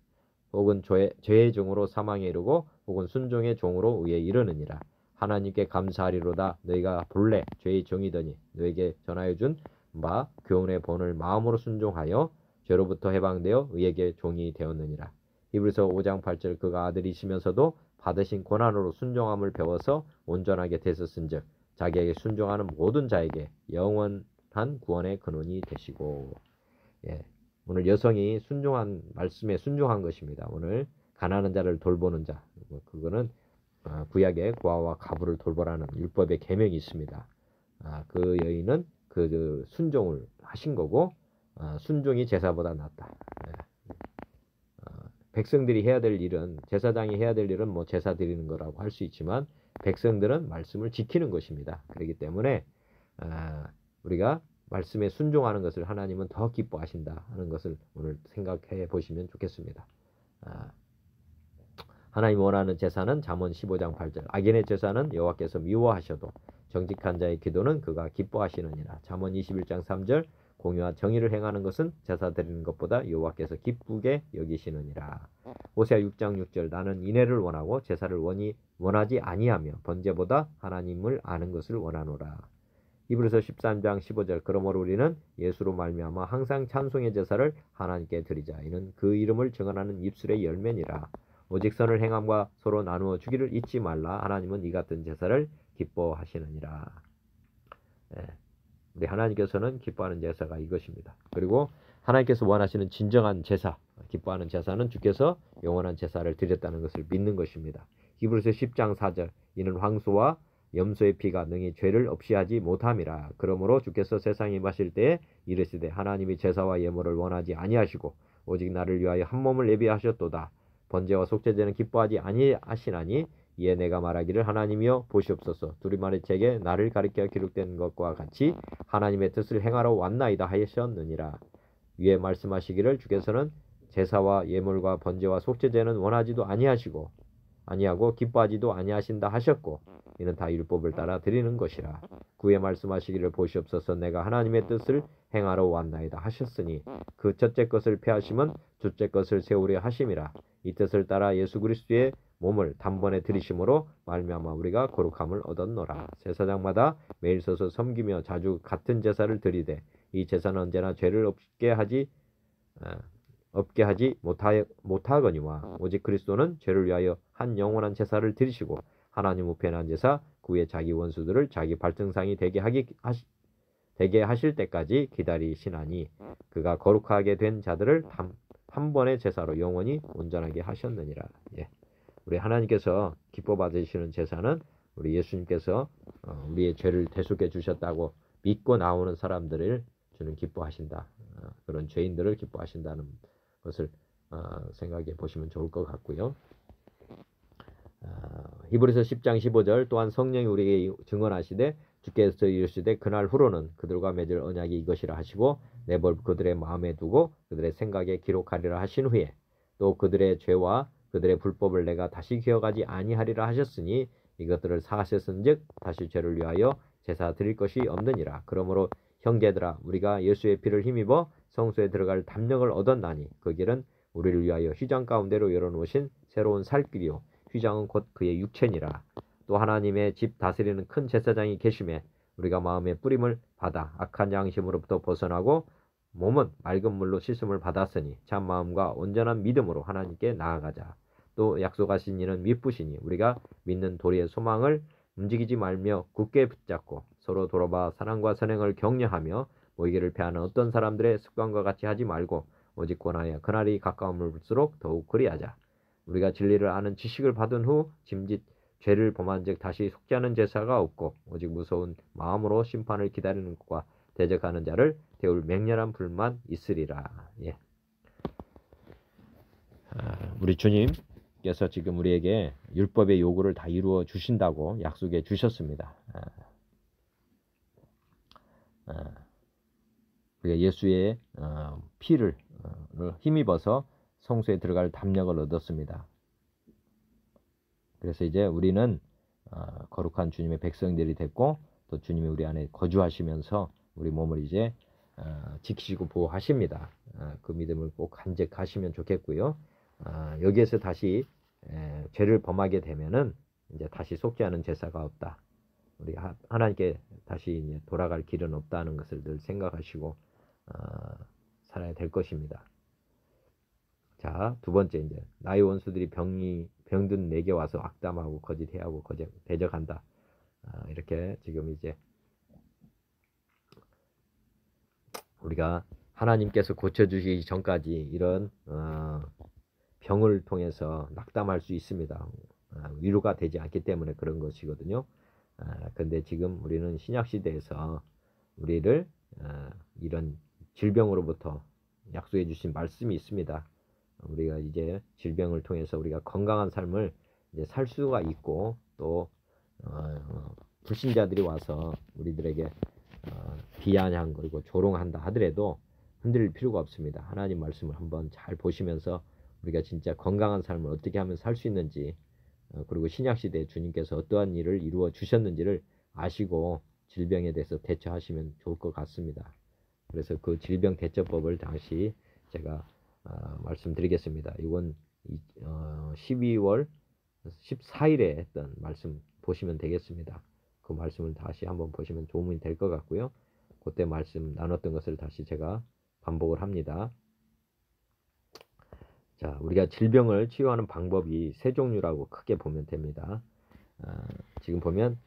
A: 혹은 죄의 종으로 사망에 이르고 혹은 순종의 종으로 의에 이르느니라. 하나님께 감사하리로다. 너희가 본래 죄의 종이더니 너에게 전하여 준 바 교훈의 본을 마음으로 순종하여 죄로부터 해방되어 의에게 종이 되었느니라. 히브리서 5장 8절 그가 아들이시면서도 받으신 고난으로 순종함을 배워서 온전하게 되셨은즉 자기에게 순종하는 모든 자에게 영원한 구원의 근원이 되시고. 오늘 여성이 순종한 말씀에 순종한 것입니다. 오늘 가난한 자를 돌보는 자 그거는 구약의 고아와 가부를 돌보라는 율법의 계명이 있습니다. 그 여인은 그 순종을 하신 거고 순종이 제사보다 낫다. 백성들이 해야 될 일은 제사장이 해야 될 일은 뭐 제사 드리는 거라고 할 수 있지만 백성들은 말씀을 지키는 것입니다. 그렇기 때문에 우리가 말씀에 순종하는 것을 하나님은 더 기뻐하신다 하는 것을 오늘 생각해 보시면 좋겠습니다. 하나님 원하는 제사는 잠언 15장 8절 악인의 제사는 여호와께서 미워하셔도 정직한 자의 기도는 그가 기뻐하시느니라. 잠언 21장 3절 공의와 정의를 행하는 것은 제사 드리는 것보다 여호와께서 기쁘게 여기시느니라. 호세아 6장 6절 나는 인애를 원하고 제사를 원하지 아니하며 번제보다 하나님을 아는 것을 원하노라. 히브리서 13장 15절 그러므로 우리는 예수로 말미암아 항상 찬송의 제사를 하나님께 드리자. 이는 그 이름을 증언하는 입술의 열매니라. 오직 선을 행함과 서로 나누어 주기를 잊지 말라. 하나님은 이 같은 제사를 기뻐하시느니라. 우리 하나님께서는 기뻐하는 제사가 이것입니다. 그리고 하나님께서 원하시는 진정한 제사, 기뻐하는 제사는 주께서 영원한 제사를 드렸다는 것을 믿는 것입니다. 히브리서 10장 4절 이는 황소와 염소의 피가 능히 죄를 없이 하지 못함이라. 그러므로 주께서 세상에 임하실 때에 이르시되 하나님이 제사와 예물을 원하지 아니하시고 오직 나를 위하여 한 몸을 예비하셨도다. 번제와 속죄제는 기뻐하지 아니하시나니 이에 내가 말하기를 하나님이여 보시옵소서 두리만의 책에 나를 가리켜 기록된 것과 같이 하나님의 뜻을 행하러 왔나이다 하셨느니라. 위에 말씀하시기를 주께서는 제사와 예물과 번제와 속죄제는 원하지도 아니하고 기뻐하지도 아니하신다 하셨고 이는 다 율법을 따라 드리는 것이라. 구에 말씀하시기를 보시옵소서 내가 하나님의 뜻을 행하러 왔나이다 하셨으니 그 첫째 것을 폐하심은 둘째 것을 세우려 하심이라. 이 뜻을 따라 예수 그리스도의 몸을 단번에 들이심으로 말미암아 우리가 거룩함을 얻었노라. 제사장마다 매일 서서 섬기며 자주 같은 제사를 드리되 이 제사는 언제나 죄를 없게 하지 못하거니와 오직 그리스도는 죄를 위하여 한 영원한 제사를 드리시고 하나님 우편한 제사 그 후에 자기 원수들을 자기 발등상이 되게 하실 때까지 기다리시나니 그가 거룩하게 된 자들을 한 번의 제사로 영원히 온전하게 하셨느니라. 우리 하나님께서 기뻐 받으시는 제사는 우리 예수님께서 우리의 죄를 대속해 주셨다고 믿고 나오는 사람들을 주는 기뻐하신다. 그런 죄인들을 기뻐하신다는 것을 생각해 보시면 좋을 것 같고요. 히브리서 10장 15절 또한 성령이 우리에게 증언하시되 주께서 이르시되 그날 후로는 그들과 맺을 언약이 이것이라 하시고 내 벌 그들의 마음에 두고 그들의 생각에 기록하리라 하신 후에 또 그들의 죄와 그들의 불법을 내가 다시 기억하지 아니하리라 하셨으니 이것들을 사하셨은즉 다시 죄를 위하여 제사 드릴 것이 없느니라. 그러므로 형제들아 우리가 예수의 피를 힘입어 성소에 들어갈 담력을 얻었나니 그 길은 우리를 위하여 휘장 가운데로 열어놓으신 새로운 살 길이요 휘장은 곧 그의 육체니라. 또 하나님의 집 다스리는 큰 제사장이 계심에 우리가 마음의 뿌림을 받아 악한 양심으로부터 벗어나고 몸은 맑은 물로 씻음을 받았으니 참 마음과 온전한 믿음으로 하나님께 나아가자. 또 약속하신 이는 미쁘시니 우리가 믿는 도리의 소망을 움직이지 말며 굳게 붙잡고 서로 돌아봐 사랑과 선행을 격려하며 모이기를 패하는 어떤 사람들의 습관과 같이 하지 말고 오직 권하여 그날이 가까움을수록 더욱 그리하자. 우리가 진리를 아는 지식을 받은 후 짐짓 죄를 범한즉 다시 속지 않은 제사가 없고 오직 무서운 마음으로 심판을 기다리는 것과 대적하는 자를 태울 맹렬한 불만 있으리라. 예. 우리 주님께서 지금 우리에게 율법의 요구를 다 이루어 주신다고 약속해 주셨습니다. 우리가 예수의 피를 힘입어서 성소에 들어갈 담력을 얻었습니다. 그래서 이제 우리는 거룩한 주님의 백성들이 됐고 또 주님이 우리 안에 거주하시면서 우리 몸을 이제 지키시고 보호하십니다. 그 믿음을 꼭 간직하시면 좋겠고요. 여기에서 다시 죄를 범하게 되면은 이제 다시 속지 않은 제사가 없다. 우리 하나님께 다시 이제 돌아갈 길은 없다는 것을 늘 생각하시고 살아야 될 것입니다. 자, 두 번째 이제 나의 원수들이 병든 내게 와서 악담하고 거짓해하고 대적한다. 이렇게 지금 이제 우리가 하나님께서 고쳐주시기 전까지 이런 병을 통해서 낙담할 수 있습니다. 위로가 되지 않기 때문에 그런 것이거든요. 근데 지금 우리는 신약시대에서 우리를 이런 질병으로부터 약속해 주신 말씀이 있습니다. 우리가 이제 질병을 통해서 우리가 건강한 삶을 이제 살 수가 있고 또 불신자들이 와서 우리들에게 비아냥 그리고 조롱한다 하더라도 흔들릴 필요가 없습니다. 하나님 말씀을 한번 잘 보시면서 우리가 진짜 건강한 삶을 어떻게 하면 살 수 있는지 그리고 신약시대에 주님께서 어떠한 일을 이루어 주셨는지를 아시고 질병에 대해서 대처하시면 좋을 것 같습니다. 그래서 그 질병 대처법을 다시 제가 말씀드리겠습니다. 이건 12월 14일에 했던 말씀 보시면 되겠습니다. 그 말씀을 다시 한번 보시면 도움이 될 것 같고요. 그때 말씀 나눴던 것을 다시 제가 반복을 합니다. 자, 우리가 질병을 치유하는 방법이 세 종류라고 크게 보면 됩니다. 지금 보면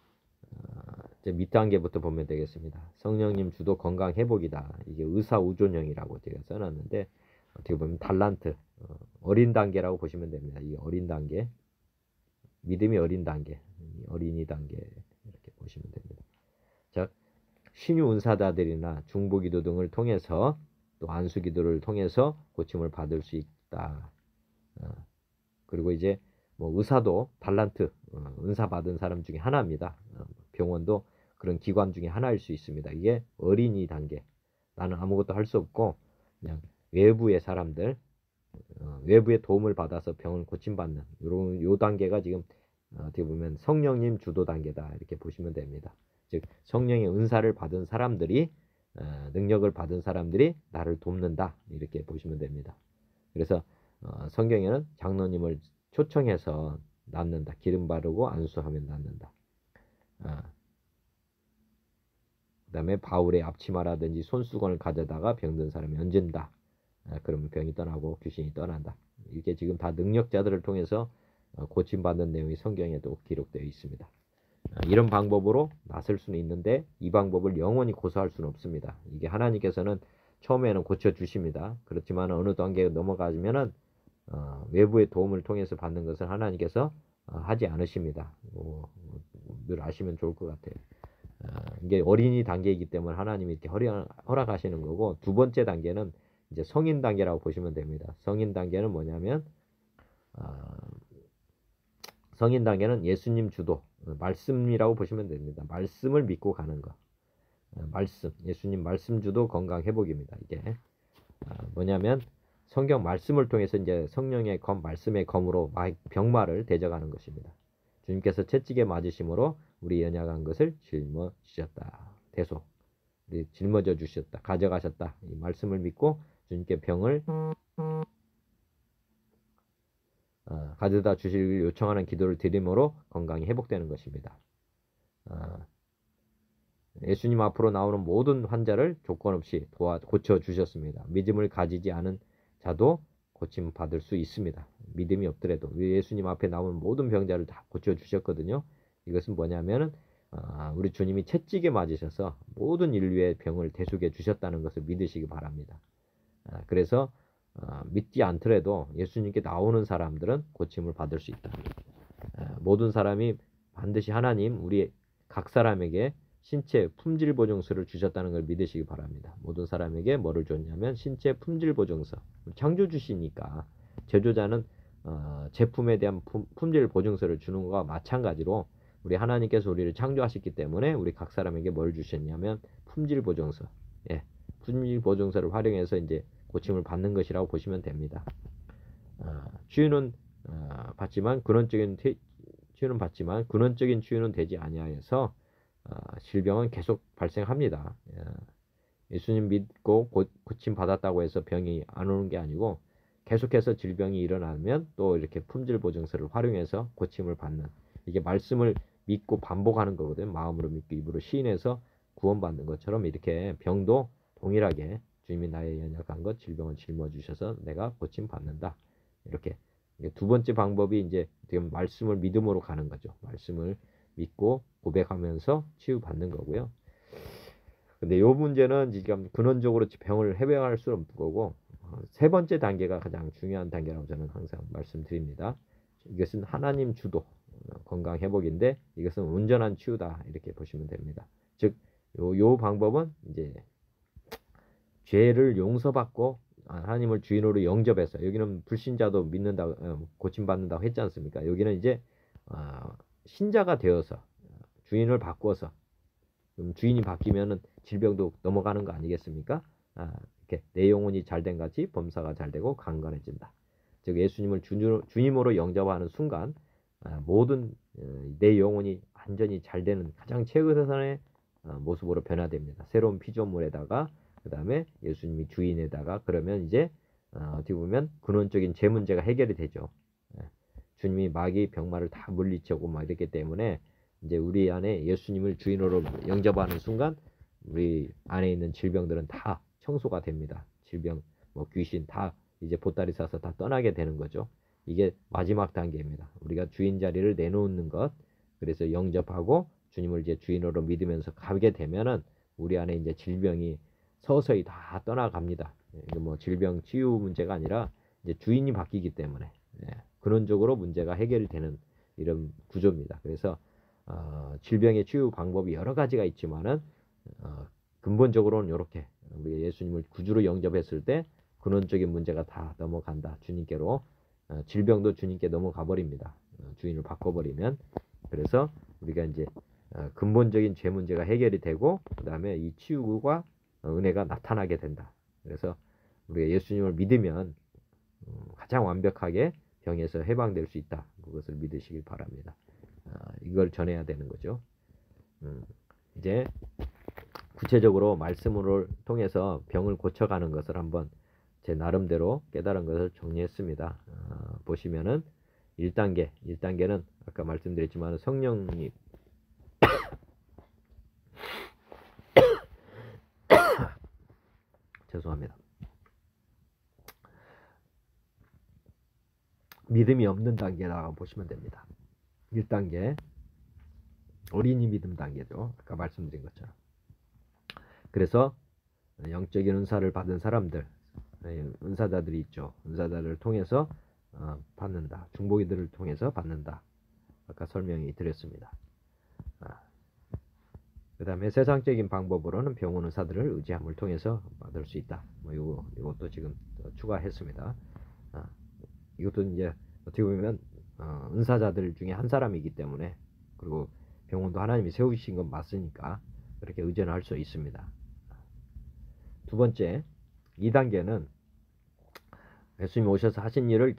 A: 이제 밑단계부터 보면 되겠습니다. 성령님 주도 건강 회복이다. 이게 의사우존형이라고 제가 써놨는데 어떻게 보면 달란트 어린 단계라고 보시면 됩니다. 이 어린 단계, 믿음이 어린 단계, 어린이 단계 이렇게 보시면 됩니다. 자, 신유 은사자들이나 중보기도 등을 통해서 또 안수기도를 통해서 고침을 받을 수 있다. 그리고 이제 뭐 의사도 달란트 은사 받은 사람 중에 하나입니다. 병원도 그런 기관 중에 하나일 수 있습니다. 이게 어린이 단계. 나는 아무것도 할 수 없고 그냥 외부의 사람들 외부의 도움을 받아서 병을 고침받는 요 단계가 지금 어떻게 보면 성령님 주도 단계다 이렇게 보시면 됩니다. 즉 성령의 은사를 받은 사람들이 능력을 받은 사람들이 나를 돕는다 이렇게 보시면 됩니다. 그래서 성경에는 장로님을 초청해서 낫는다. 기름 바르고 안수하면 낫는다. 그 다음에 바울의 앞치마라든지 손수건을 가져다가 병든 사람이 얹은다. 그러면 병이 떠나고 귀신이 떠난다. 이게 지금 다 능력자들을 통해서 고침받는 내용이 성경에도 기록되어 있습니다. 이런 방법으로 낫을 수는 있는데 이 방법을 영원히 고수할 수는 없습니다. 이게 하나님께서는 처음에는 고쳐주십니다. 그렇지만 어느 단계에 넘어가면은 외부의 도움을 통해서 받는 것을 하나님께서 하지 않으십니다. 늘 아시면 좋을 것 같아요. 이게 어린이 단계이기 때문에 하나님이 이렇게 허락하시는 거고 두 번째 단계는 이제 성인 단계라고 보시면 됩니다. 성인 단계는 뭐냐면 성인 단계는 예수님 주도 말씀이라고 보시면 됩니다. 말씀을 믿고 가는 거. 말씀, 예수님 말씀 주도 건강 회복입니다. 이게 뭐냐면 성경 말씀을 통해서 이제 성령의 검, 말씀의 검으로 병마를 대적하는 것입니다. 주님께서 채찍에 맞으심으로 우리 연약한 것을 짊어지셨다. 대소. 우리 짊어져 주셨다. 가져가셨다. 이 말씀을 믿고 주님께 병을 가져다 주시길 요청하는 기도를 드림으로 건강이 회복되는 것입니다. 예수님 앞으로 나오는 모든 환자를 조건 없이 고쳐 주셨습니다. 믿음을 가지지 않은 자도 고침 받을 수 있습니다. 믿음이 없더라도 예수님 앞에 나오는 모든 병자를 다 고쳐주셨거든요. 이것은 뭐냐면은 우리 주님이 채찍에 맞으셔서 모든 인류의 병을 대속해 주셨다는 것을 믿으시기 바랍니다. 그래서 믿지 않더라도 예수님께 나오는 사람들은 고침을 받을 수 있다. 모든 사람이 반드시 하나님 우리 각 사람에게 신체 품질 보증서를 주셨다는 걸 믿으시기 바랍니다. 모든 사람에게 뭐를 줬냐면 신체 품질 보증서. 창조주시니까 제조자는 제품에 대한 품질 보증서를 주는 것과 마찬가지로 우리 하나님께서 우리를 창조하셨기 때문에 우리 각 사람에게 뭘 주셨냐면 품질 보증서. 예, 품질 보증서를 활용해서 이제 고침을 받는 것이라고 보시면 됩니다. 치유는 받지만 근원적인 치유는 되지 아니하여서 질병은 계속 발생합니다. 예수님 믿고 고침 받았다고 해서 병이 안 오는 게 아니고 계속해서 질병이 일어나면 또 이렇게 품질 보증서를 활용해서 고침을 받는, 이게 말씀을 믿고 반복하는 거거든요. 마음으로 믿고 입으로 시인해서 구원받는 것처럼 이렇게 병도 동일하게 주님이 나의 연약한 것 질병을 짊어주셔서 내가 고침 받는다. 이렇게 두 번째 방법이 이제 지금 말씀을 믿음으로 가는 거죠. 말씀을 믿고 고백하면서 치유받는 거고요. 근데 이 문제는 지금 근원적으로 병을 해결할 수 없는 거고, 세 번째 단계가 가장 중요한 단계라고 저는 항상 말씀드립니다. 이것은 하나님 주도 건강 회복인데 이것은 온전한 치유다 이렇게 보시면 됩니다. 즉, 요 방법은 이제 죄를 용서받고 하나님을 주인으로 영접해서, 여기는 불신자도 믿는다, 고침받는다고 했지 않습니까? 여기는 이제 신자가 되어서 주인을 바꿔서, 주인이 바뀌면은 질병도 넘어가는 거 아니겠습니까? 이렇게 내 영혼이 잘된 같이 범사가 잘되고 강건해진다. 즉 예수님을 주님으로 영접하는 순간 모든 내 영혼이 완전히 잘되는 가장 최고선의 모습으로 변화됩니다. 새로운 피조물에다가 그 다음에 예수님이 주인에다가, 그러면 이제 어떻게 보면 근원적인 죄 문제가 해결이 되죠. 주님이 마귀 병마를 다 물리치고 막 이랬기 때문에 이제 우리 안에 예수님을 주인으로 영접하는 순간 우리 안에 있는 질병들은 다 청소가 됩니다. 질병, 뭐 귀신 다 이제 보따리 싸서 다 떠나게 되는 거죠. 이게 마지막 단계입니다. 우리가 주인 자리를 내놓는 것, 그래서 영접하고 주님을 이제 주인으로 믿으면서 가게 되면은 우리 안에 이제 질병이 서서히 다 떠나갑니다. 이게 뭐 질병 치유 문제가 아니라 이제 주인이 바뀌기 때문에 근원적으로 문제가 해결이 되는 이런 구조입니다. 그래서 질병의 치유 방법이 여러 가지가 있지만은 근본적으로는 이렇게 우리가 예수님을 구주로 영접했을 때 근원적인 문제가 다 넘어간다. 주님께로 질병도 주님께 넘어가 버립니다. 주인을 바꿔버리면. 그래서 우리가 이제 근본적인 죄 문제가 해결이 되고 그 다음에 이 치유가 은혜가 나타나게 된다. 그래서 우리가 예수님을 믿으면 가장 완벽하게 병에서 해방될 수 있다. 그것을 믿으시길 바랍니다. 이걸 전해야 되는 거죠. 이제 구체적으로 말씀을 통해서 병을 고쳐가는 것을 한번 제 나름대로 깨달은 것을 정리했습니다. 보시면은 1단계는 아까 말씀드렸지만 성령님 죄송합니다. 믿음이 없는 단계라고 보시면 됩니다. 1단계 어린이 믿음 단계죠. 아까 말씀드린 것처럼. 그래서 영적인 은사를 받은 사람들, 은사자들이 있죠. 은사자들을 통해서 받는다. 중보기들을 통해서 받는다. 아까 설명이 드렸습니다. 그 다음에 세상적인 방법으로는 병원 의사들을 의지함을 통해서 받을 수 있다. 뭐 이것도 지금 추가했습니다. 이것도 이제 어떻게 보면 은사자들 중에 한 사람이기 때문에, 그리고 병원도 하나님이 세우신 건 맞으니까 그렇게 의존할 수 있습니다. 두 번째, 2단계는 예수님이 오셔서 하신 일을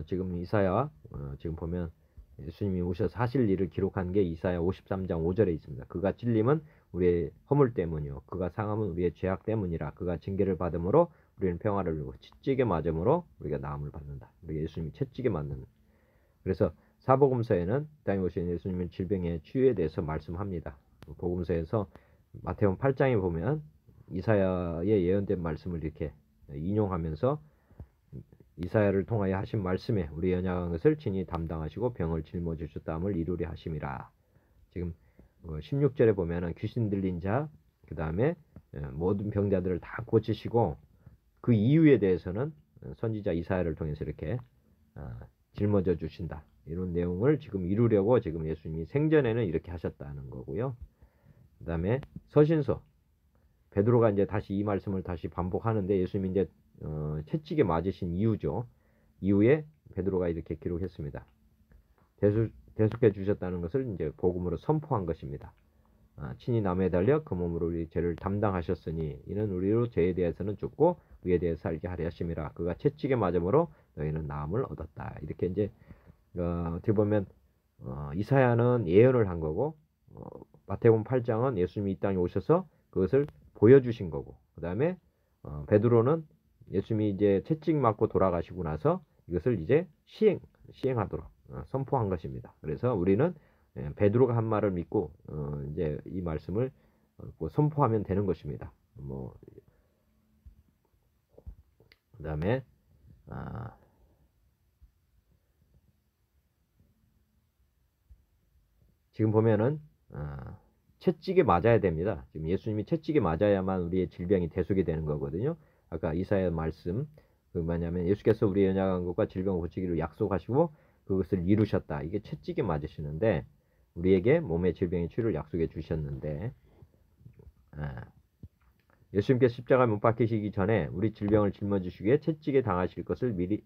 A: 지금 이사야 지금 보면 예수님이 오셔서 하실 일을 기록한 게 이사야 53장 5절에 있습니다. 그가 찔림은 우리의 허물 때문이요 그가 상함은 우리의 죄악 때문이라. 그가 징계를 받음으로 우리는 평화를 누리고 채찍에 맞음으로 우리가 나음을 받는다. 우리 예수님이 채찍에 맞는. 그래서 사복음서에는 땅에 오신 예수님의 질병의 치유에 대해서 말씀합니다. 복음서에서 마태복음 8장에 보면 이사야의 예언된 말씀을 이렇게 인용하면서 이사야를 통하여 하신 말씀에 우리 연약한 것을 친히 담당하시고 병을 짊어지셨다함을 이루려 하심이라. 지금 16절에 보면은 귀신 들린 자, 그 다음에 모든 병자들을 다 고치시고 그 이유에 대해서는 선지자 이사야를 통해서 이렇게 짊어져 주신다. 이런 내용을 지금 이루려고 지금 예수님이 생전에는 이렇게 하셨다는 거고요. 그 다음에 서신서, 베드로가 이제 다시 이 말씀을 다시 반복하는데 예수님이 이제 채찍에 맞으신 이유죠. 이후에 베드로가 이렇게 기록했습니다. 대속해 주셨다는 것을 이제 복음으로 선포한 것입니다. 친히 남에 달려 그 몸으로 우리 죄를 담당하셨으니 이는 우리로 죄에 대해서는 죽고 의에 대해서 살게 하려 하심이라. 그가 채찍에 맞음으로 너희는 나음을 얻었다. 이렇게 이제 어떻게 보면 이사야는 예언을 한 거고 마태복음 8장은 예수님이 이 땅에 오셔서 그것을 보여주신 거고, 그 다음에 베드로는 예수님이 이제 채찍 맞고 돌아가시고 나서 이것을 이제 시행하도록 선포한 것입니다. 그래서 우리는 베드로가 한 말을 믿고 이제 이 말씀을 선포하면 되는 것입니다. 그 다음에 지금 보면은 채찍에 맞아야 됩니다. 지금 예수님이 채찍에 맞아야만 우리의 질병이 대속이 되는 거거든요. 아까 이사야 말씀 그 뭐냐면 예수께서 우리의 연약한 것과 질병을 고치기를 약속하시고 그것을 이루셨다. 이게 채찍에 맞으시는데 우리에게 몸의 질병의 치유를 약속해 주셨는데 예수님께서 십자가에 못 박히시기 전에 우리 질병을 짊어지시기에 채찍에 당하실 것을 미리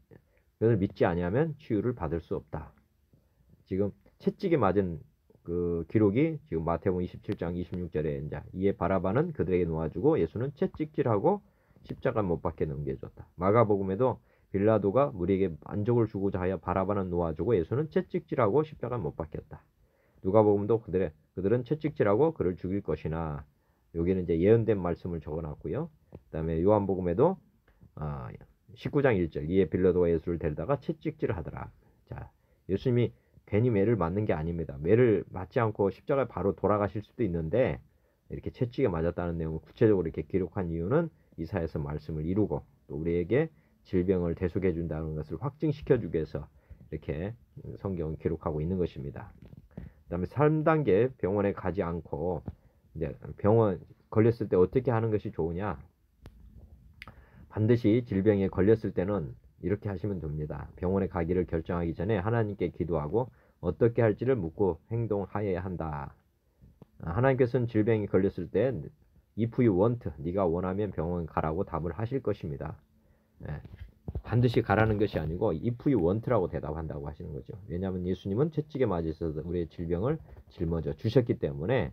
A: 그것을 믿지 아니하면 치유를 받을 수 없다. 지금 채찍에 맞은 그 기록이 지금 마태복음 27장 26절에 이제 이에 바라바는 그들에게 놓아주고 예수는 채찍질하고 십자가 못 박혀 넘겨줬다. 마가복음에도 빌라도가 우리에게 만족을 주고자 하여 바라바는 놓아주고 예수는 채찍질하고 십자가 못 박혔다. 누가복음도 그들은 채찍질하고 그를 죽일 것이나 여기는 이제 예언된 말씀을 적어놨고요. 그다음에 요한복음에도 19장 1절 이에 빌라도가 예수를 데려다가 채찍질을 하더라. 자, 예수님이 괜히 매를 맞는 게 아닙니다. 매를 맞지 않고 십자가에 바로 돌아가실 수도 있는데 이렇게 채찍에 맞았다는 내용을 구체적으로 이렇게 기록한 이유는 이사야서 말씀을 이루고 또 우리에게 질병을 대속해 준다는 것을 확증시켜 주기 위해서 이렇게 성경을 기록하고 있는 것입니다. 그다음에 3단계 병원에 가지 않고 이제 병원 걸렸을 때 어떻게 하는 것이 좋으냐? 반드시 질병에 걸렸을 때는 이렇게 하시면 됩니다. 병원에 가기를 결정하기 전에 하나님께 기도하고 어떻게 할지를 묻고 행동하여야 한다. 하나님께서는 질병에 걸렸을 때 if you want, 네가 원하면 병원 가라고 답을 하실 것입니다. 반드시 가라는 것이 아니고 if you want라고 대답한다고 하시는 거죠. 왜냐하면 예수님은 채찍에 맞으셔서 우리의 질병을 짊어져 주셨기 때문에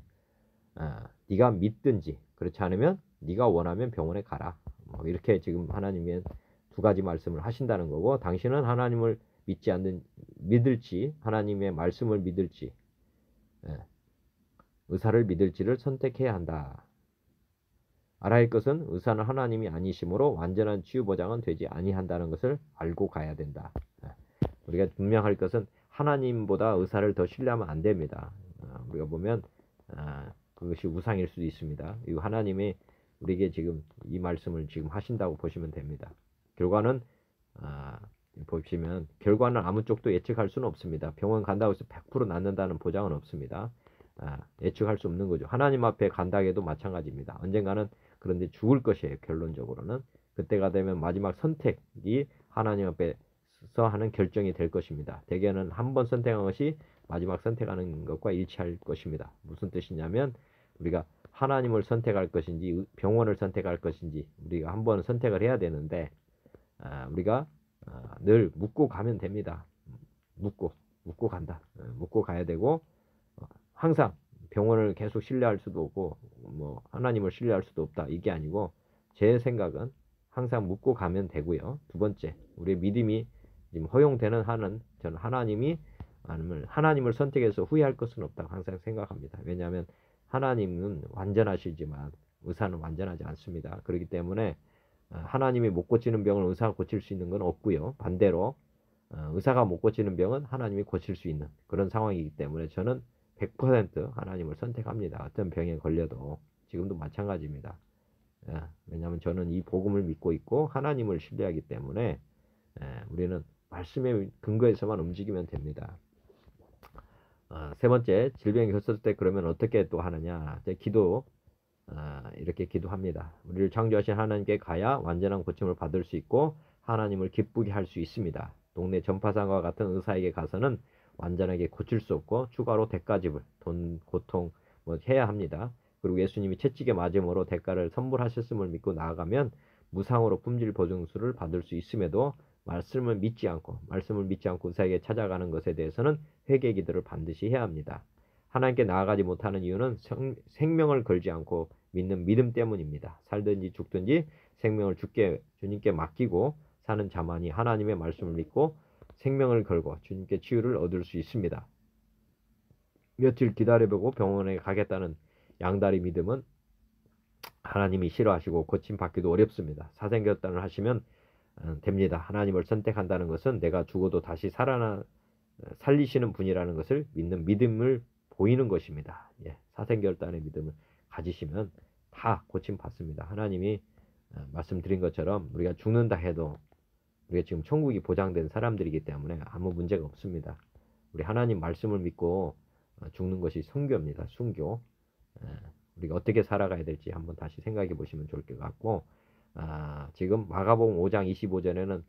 A: 네가 믿든지 그렇지 않으면 네가 원하면 병원에 가라. 이렇게 지금 하나님의 두 가지 말씀을 하신다는 거고, 당신은 하나님을 믿을지 하나님의 말씀을 믿을지 의사를 믿을지를 선택해야 한다. 알아야 할 것은 의사는 하나님이 아니시므로 완전한 치유 보장은 되지 아니한다는 것을 알고 가야 된다. 우리가 분명할 것은 하나님보다 의사를 더 신뢰하면 안 됩니다. 우리가 보면 그것이 우상일 수도 있습니다. 이 하나님이 우리에게 지금 이 말씀을 지금 하신다고 보시면 됩니다. 결과는 보시면 결과는 아무 쪽도 예측할 수는 없습니다. 병원 간다고 해서 100% 낫는다는 보장은 없습니다. 예측할 수 없는 거죠. 하나님 앞에 간다고 해도 마찬가지입니다. 언젠가는 그런데 죽을 것이에요. 결론적으로는. 그때가 되면 마지막 선택이 하나님 앞에서 하는 결정이 될 것입니다. 대개는 한 번 선택한 것이 마지막 선택하는 것과 일치할 것입니다. 무슨 뜻이냐면 우리가 하나님을 선택할 것인지 병원을 선택할 것인지 우리가 한 번 선택을 해야 되는데 우리가 늘 묻고 가면 됩니다. 묻고 간다. 묻고 가야 되고 항상 병원을 계속 신뢰할 수도 없고 하나님을 신뢰할 수도 없다. 이게 아니고 제 생각은 항상 묻고 가면 되고요. 두 번째, 우리의 믿음이 지금 허용되는 한은 저는 하나님을 선택해서 후회할 것은 없다고 항상 생각합니다. 왜냐하면 하나님은 완전하시지만 의사는 완전하지 않습니다. 그렇기 때문에 하나님이 못 고치는 병을 의사가 고칠 수 있는 건 없고요. 반대로 의사가 못 고치는 병은 하나님이 고칠 수 있는 그런 상황이기 때문에 저는 100% 하나님을 선택합니다. 어떤 병에 걸려도 지금도 마찬가지입니다. 왜냐하면 저는 이 복음을 믿고 있고 하나님을 신뢰하기 때문에 우리는 말씀의 근거에서만 움직이면 됩니다. 세 번째, 질병이 겹쳤을 때 그러면 어떻게 또 하느냐? 기도, 이렇게 기도합니다. 우리를 창조하신 하나님께 가야 완전한 고침을 받을 수 있고 하나님을 기쁘게 할 수 있습니다. 동네 전파상과 같은 의사에게 가서는 완전하게 고칠 수 없고 추가로 대가지불, 돈, 고통 해야 합니다. 그리고 예수님이 채찍에 맞음으로 대가를 선물하셨음을 믿고 나아가면 무상으로 품질 보증수를 받을 수 있음에도 말씀을 믿지 않고 의사에게 찾아가는 것에 대해서는 회개 기도를 반드시 해야 합니다. 하나님께 나아가지 못하는 이유는 생명을 걸지 않고 믿는 믿음 때문입니다. 살든지 죽든지 생명을 주님께 맡기고 사는 자만이 하나님의 말씀을 믿고 생명을 걸고 주님께 치유를 얻을 수 있습니다. 며칠 기다려보고 병원에 가겠다는 양다리 믿음은 하나님이 싫어하시고 고침받기도 어렵습니다. 사생결단을 하시면 됩니다. 하나님을 선택한다는 것은 내가 죽어도 다시 살리시는 분이라는 것을 믿는 믿음을 보이는 것입니다. 사생결단의 믿음을 가지시면 다 고침받습니다. 하나님이 말씀드린 것처럼 우리가 죽는다 해도 우리가 지금 천국이 보장된 사람들이기 때문에 아무 문제가 없습니다. 우리 하나님 말씀을 믿고 죽는 것이 순교입니다. 순교. 우리가 어떻게 살아가야 될지 한번 다시 생각해 보시면 좋을 것 같고, 지금 마가복음 5장 25절에는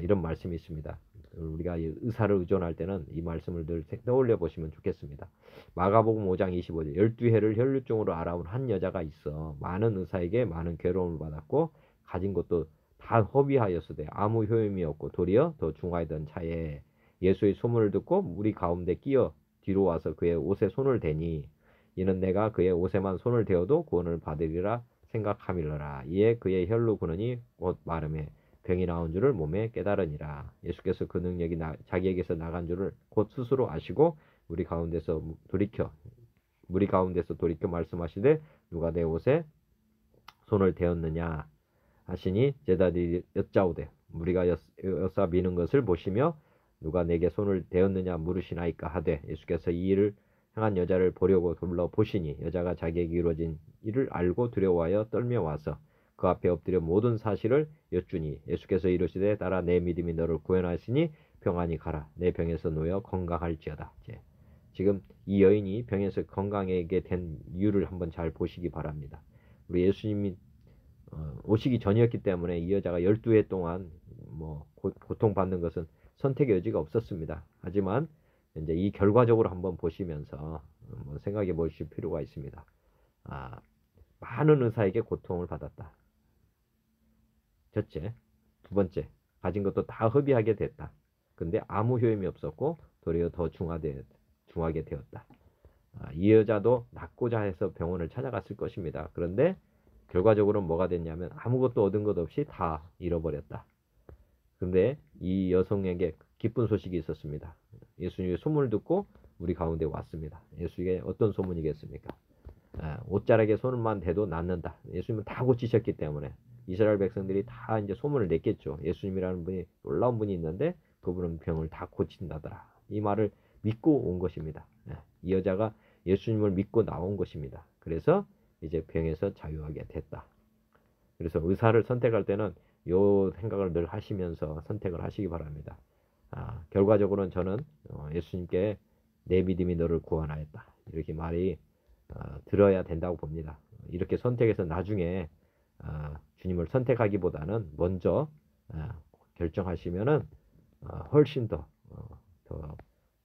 A: 이런 말씀이 있습니다. 우리가 의사를 의존할 때는 이 말씀을 늘 떠올려 보시면 좋겠습니다. 마가복음 5장 25절 12해를 혈루증으로 알아온 한 여자가 있어 많은 의사에게 많은 괴로움을 받았고 가진 것도 다 허비하였으되 아무 효임이 없고 도리어 더 중하던 차에 예수의 소문을 듣고 무리 가운데 끼어 뒤로 와서 그의 옷에 손을 대니 이는 내가 그의 옷에만 손을 대어도 구원을 받으리라 생각함일러라. 이에 그의 혈루 근원이 곧 마름에 병이 나온 줄을 몸에 깨달으니라. 예수께서 그 능력이 자기에게서 나간 줄을 곧 스스로 아시고 무리 가운데서 돌이켜 말씀하시되 누가 내 옷에 손을 대었느냐 하시니 제자들이 여짜오되 무리가 여사 미는 것을 보시며 누가 내게 손을 대었느냐 물으시나이까 하되 예수께서 이 일을 행한 여자를 보려고 둘러보시니 여자가 자기에게 이루어진 일을 알고 두려워하여 떨며 와서 그 앞에 엎드려 모든 사실을 여쭈니 예수께서 이르시되 따라 내 믿음이 너를 구원하시니 평안히 가라. 내 병에서 놓여 건강할지어다. 지금 이 여인이 병에서 건강하게 된 이유를 한번 잘 보시기 바랍니다. 우리 예수님이 오시기 전이었기 때문에 이 여자가 12해 동안 고통받는 것은 선택의 여지가 없었습니다. 하지만 이제 이 결과적으로 한번 보시면서 생각해 보실 필요가 있습니다. 많은 의사에게 고통을 받았다. 첫째. 두 번째, 가진 것도 다 허비하게 됐다. 근데 아무 효임이 없었고 도리어 더 중하게 되었다. 이 여자도 낫고자 해서 병원을 찾아갔을 것입니다. 그런데 결과적으로 뭐가 됐냐면 아무것도 얻은 것 없이 다 잃어버렸다. 근데 이 여성에게 기쁜 소식이 있었습니다. 예수님의 소문을 듣고 우리 가운데 왔습니다. 예수님의 어떤 소문이겠습니까? 옷자락에 손만 대도 낫는다. 예수님은 다 고치셨기 때문에 이스라엘 백성들이 다 이제 소문을 냈겠죠. 예수님이라는 분이 놀라운 분이 있는데 그분은 병을 다 고친다더라. 이 말을 믿고 온 것입니다. 이 여자가 예수님을 믿고 나온 것입니다. 그래서 이제 병에서 자유하게 됐다. 그래서 의사를 선택할 때는 이 생각을 늘 하시면서 선택을 하시기 바랍니다. 결과적으로는 저는 예수님께 내 믿음이 너를 구원하였다. 이렇게 말이 들어야 된다고 봅니다. 이렇게 선택해서 나중에 주님을 선택하기보다는 먼저 결정하시면은 훨씬 더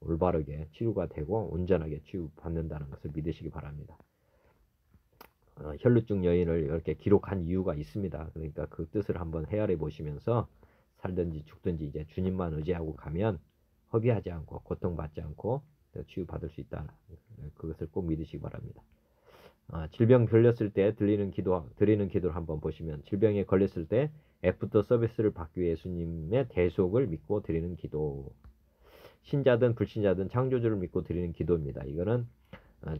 A: 올바르게 치유가 되고 온전하게 치유받는다는 것을 믿으시기 바랍니다. 혈루증 여인을 이렇게 기록한 이유가 있습니다. 그러니까 그 뜻을 한번 헤아려 보시면서 살든지 죽든지 이제 주님만 의지하고 가면 허비하지 않고 고통받지 않고 치유받을 수 있다. 그것을 꼭 믿으시기 바랍니다. 질병 걸렸을 때 드리는 기도를 한번 보시면 질병에 걸렸을 때 애프터 서비스를 받기 위해 예수님의 대속을 믿고 드리는 기도. 신자든 불신자든 창조주를 믿고 드리는 기도입니다. 이거는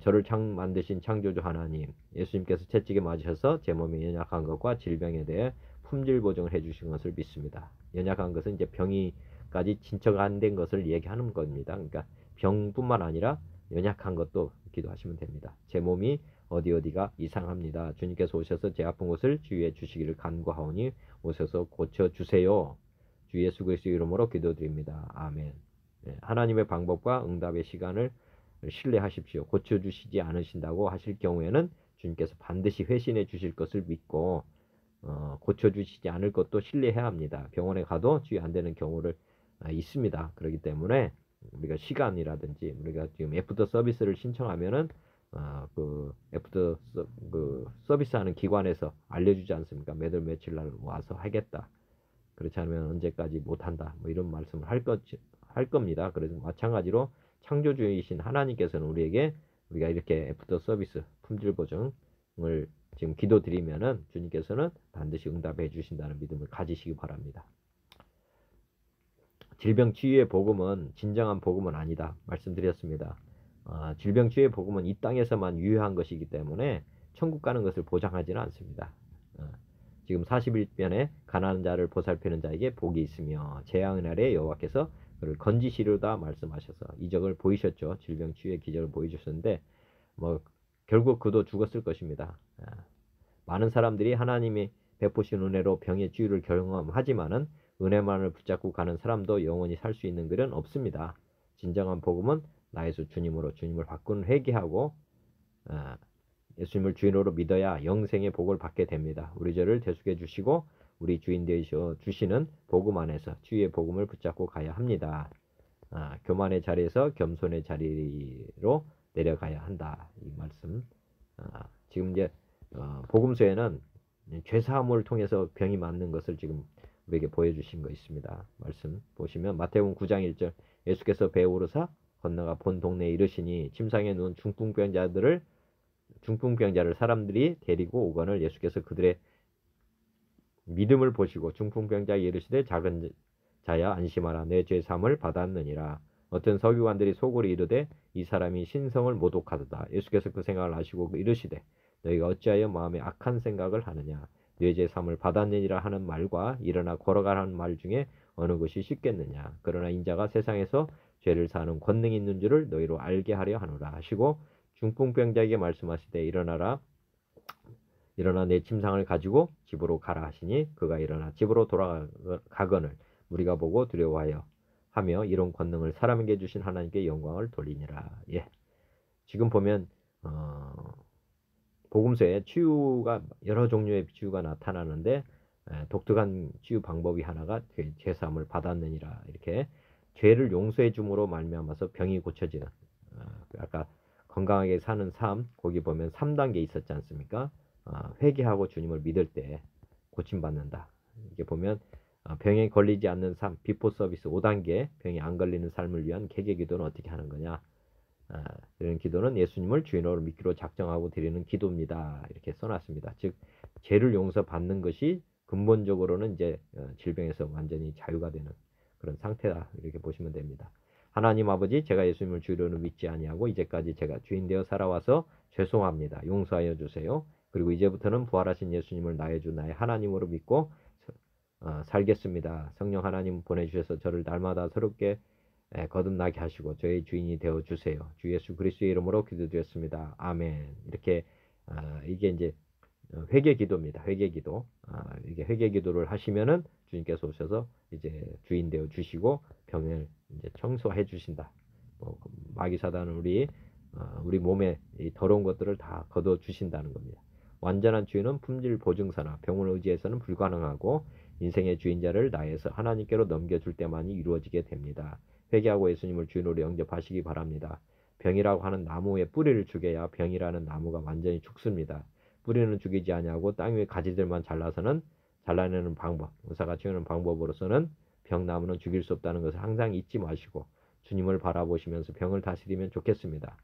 A: 저를 만드신 창조주 하나님, 예수님께서 채찍에 맞으셔서 제 몸에 연약한 것과 질병에 대해 품질 보증을 해주신 것을 믿습니다. 연약한 것은 이제 병이까지 진척 안 된 것을 얘기하는 겁니다. 그러니까 병뿐만 아니라 연약한 것도 기도하시면 됩니다. 제 몸이 어디가 이상합니다. 주님께서 오셔서 제 아픈 곳을 치유해 주시기를 간구하오니 오셔서 고쳐주세요. 주 예수 그리스도의 이름으로 기도드립니다. 아멘. 하나님의 방법과 응답의 시간을 신뢰하십시오. 고쳐주시지 않으신다고 하실 경우에는 주님께서 반드시 회신해 주실 것을 믿고 고쳐주시지 않을 것도 신뢰해야 합니다. 병원에 가도 치유 안 되는 경우를 있습니다. 그렇기 때문에 우리가 시간이라든지 우리가 지금 애프터 서비스를 신청하면은 그 애프터 그 서비스하는 기관에서 알려주지 않습니까? 매달 며칠 날 와서 하겠다. 그렇지 않으면 언제까지 못한다. 뭐 이런 말씀을 할 겁니다. 그래서 마찬가지로 창조주이신 하나님께서는 우리에게 우리가 이렇게 애프터 서비스 품질 보증을 지금 기도드리면은 주님께서는 반드시 응답해 주신다는 믿음을 가지시기 바랍니다. 질병 치유의 복음은 진정한 복음은 아니다 말씀드렸습니다. 질병 치유의 복음은 이 땅에서만 유효한 것이기 때문에 천국 가는 것을 보장하지는 않습니다. 지금 41편에 가난한 자를 보살피는 자에게 복이 있으며 재앙의 날에 여호와께서 그를 건지시리로다 말씀하셔서 이적을 보이셨죠. 질병 치유의 기적을 보여주셨는데 뭐 결국 그도 죽었을 것입니다. 많은 사람들이 하나님이 베푸신 은혜로 병의 치유를 경험하지만은 은혜만을 붙잡고 가는 사람도 영원히 살 수 있는 길은 없습니다. 진정한 복음은 나 예수 주님으로 주님을 바꾸는 회개하고 예수님을 주인으로 믿어야 영생의 복을 받게 됩니다. 우리 죄를 대속해 주시고 우리 주인 되셔 주시는 복음 안에서 주의 복음을 붙잡고 가야 합니다. 교만의 자리에서 겸손의 자리로 내려가야 한다. 이 말씀. 지금 이제 복음서에는 죄사함을 통해서 병이 맞는 것을 지금 우리에게 보여주신 거 있습니다. 말씀 보시면 마태복음 9장 1절 예수께서 배에 오르사 건너가 본 동네에 이르시니 침상에 누운 중풍병자를 사람들이 데리고 오거늘 예수께서 그들의 믿음을 보시고 중풍병자에 이르시되 작은 자야 안심하라 내 죄사함을 받았느니라. 어떤 서기관들이 속으로 이르되 이 사람이 신성을 모독하도다. 예수께서 그 생각을 아시고 이르시되 너희가 어찌하여 마음에 악한 생각을 하느냐. 내 죄사함을 받았느니라 하는 말과 일어나 걸어가라는 말 중에 어느 것이 쉽겠느냐. 그러나 인자가 세상에서 죄를 사하는 권능이 있는 줄을 너희로 알게 하려 하노라 하시고 중풍병자에게 말씀하시되 일어나 내 침상을 가지고 집으로 가라 하시니 그가 일어나 집으로 돌아가거늘 우리가 보고 두려워하여 하며 이런 권능을 사람에게 주신 하나님께 영광을 돌리니라. 지금 보면 복음서에 치유가 여러 종류의 치유가 나타나는데 독특한 치유 방법이 하나가 죄사함을 받았느니라. 이렇게 죄를 용서해 줌으로 말미암아서 병이 고쳐지는 아까 건강하게 사는 삶 거기 보면 3단계 있었지 않습니까? 회개하고 주님을 믿을 때 고침받는다. 이게 보면 병에 걸리지 않는 삶 비포 서비스 5단계 병이 안 걸리는 삶을 위한 개개 기도는 어떻게 하는 거냐? 이런 기도는 예수님을 주인으로 믿기로 작정하고 드리는 기도입니다. 이렇게 써놨습니다. 즉 죄를 용서받는 것이 근본적으로는 이제 질병에서 완전히 자유가 되는 그런 상태다. 이렇게 보시면 됩니다. 하나님 아버지 제가 예수님을 주인으로 믿지 아니하고 이제까지 제가 주인 되어 살아와서 죄송합니다. 용서하여 주세요. 그리고 이제부터는 부활하신 예수님을 나의 주 나의 하나님으로 믿고 살겠습니다. 성령 하나님 보내주셔서 저를 날마다 새롭게 거듭나게 하시고 저의 주인이 되어 주세요. 주 예수 그리스도의 이름으로 기도드렸습니다. 아멘. 이렇게 이게 이제 회개 기도입니다. 회개 기도. 이게 회개 기도를 하시면은 주님께서 오셔서 이제 주인 되어 주시고 병을 이제 청소해 주신다. 마귀 사단은 우리 몸에 이 더러운 것들을 다 걷어 주신다는 겁니다. 완전한 주인은 품질 보증사나 병을 의지해서는 불가능하고 인생의 주인자를 나에서 하나님께로 넘겨줄 때만이 이루어지게 됩니다. 회개하고 예수님을 주인으로 영접하시기 바랍니다. 병이라고 하는 나무의 뿌리를 죽여야 병이라는 나무가 완전히 죽습니다. 뿌리는 죽이지 아니하고 땅 위의 가지들만 잘라내는 방법, 의사가 치우는 방법으로서는 병나무는 죽일 수 없다는 것을 항상 잊지 마시고 주님을 바라보시면서 병을 다스리면 좋겠습니다.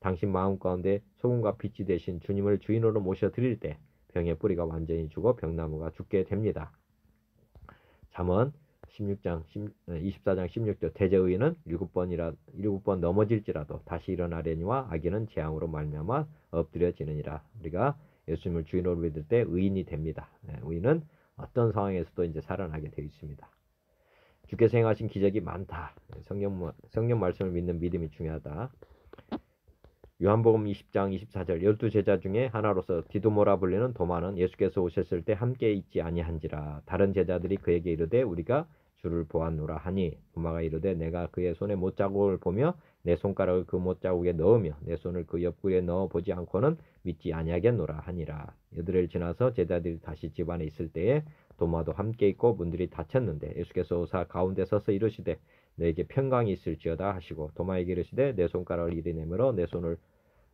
A: 당신 마음 가운데 소금과 빛이 되신 주님을 주인으로 모셔드릴 때 병의 뿌리가 완전히 죽어 병나무가 죽게 됩니다. 잠언 24장 16절 대저의인은 7번 넘어질지라도 다시 일어나려니와 악인은 재앙으로 말미암아 엎드려지느니라. 우리가 예수님을 주인으로 믿을 때 의인이 됩니다. 의인은 어떤 상황에서도 이제 살아나게 되어 있습니다. 주께서 행하신 기적이 많다. 성령 말씀을 믿는 믿음이 중요하다. 요한복음 20장 24절 12제자 중에 하나로서 디도모라 불리는 도마는 예수께서 오셨을 때 함께 있지 아니한지라. 다른 제자들이 그에게 이르되 우리가 주를 보았노라 하니 도마가 이르되 내가 그의 손에 못자국을 보며 내 손가락을 그 못자국에 넣으며 내 손을 그 옆구리에 넣어 보지 않고는 믿지 아니하겠노라 하니라. 여드레를 지나서 제자들이 다시 집 안에 있을 때에 도마도 함께 있고 문들이 닫혔는데 예수께서 오사 가운데 서서 이르시되 너에게 평강이 있을지어다 하시고 도마에게 이르시되 내 손가락을 이리 내밀어 내 손을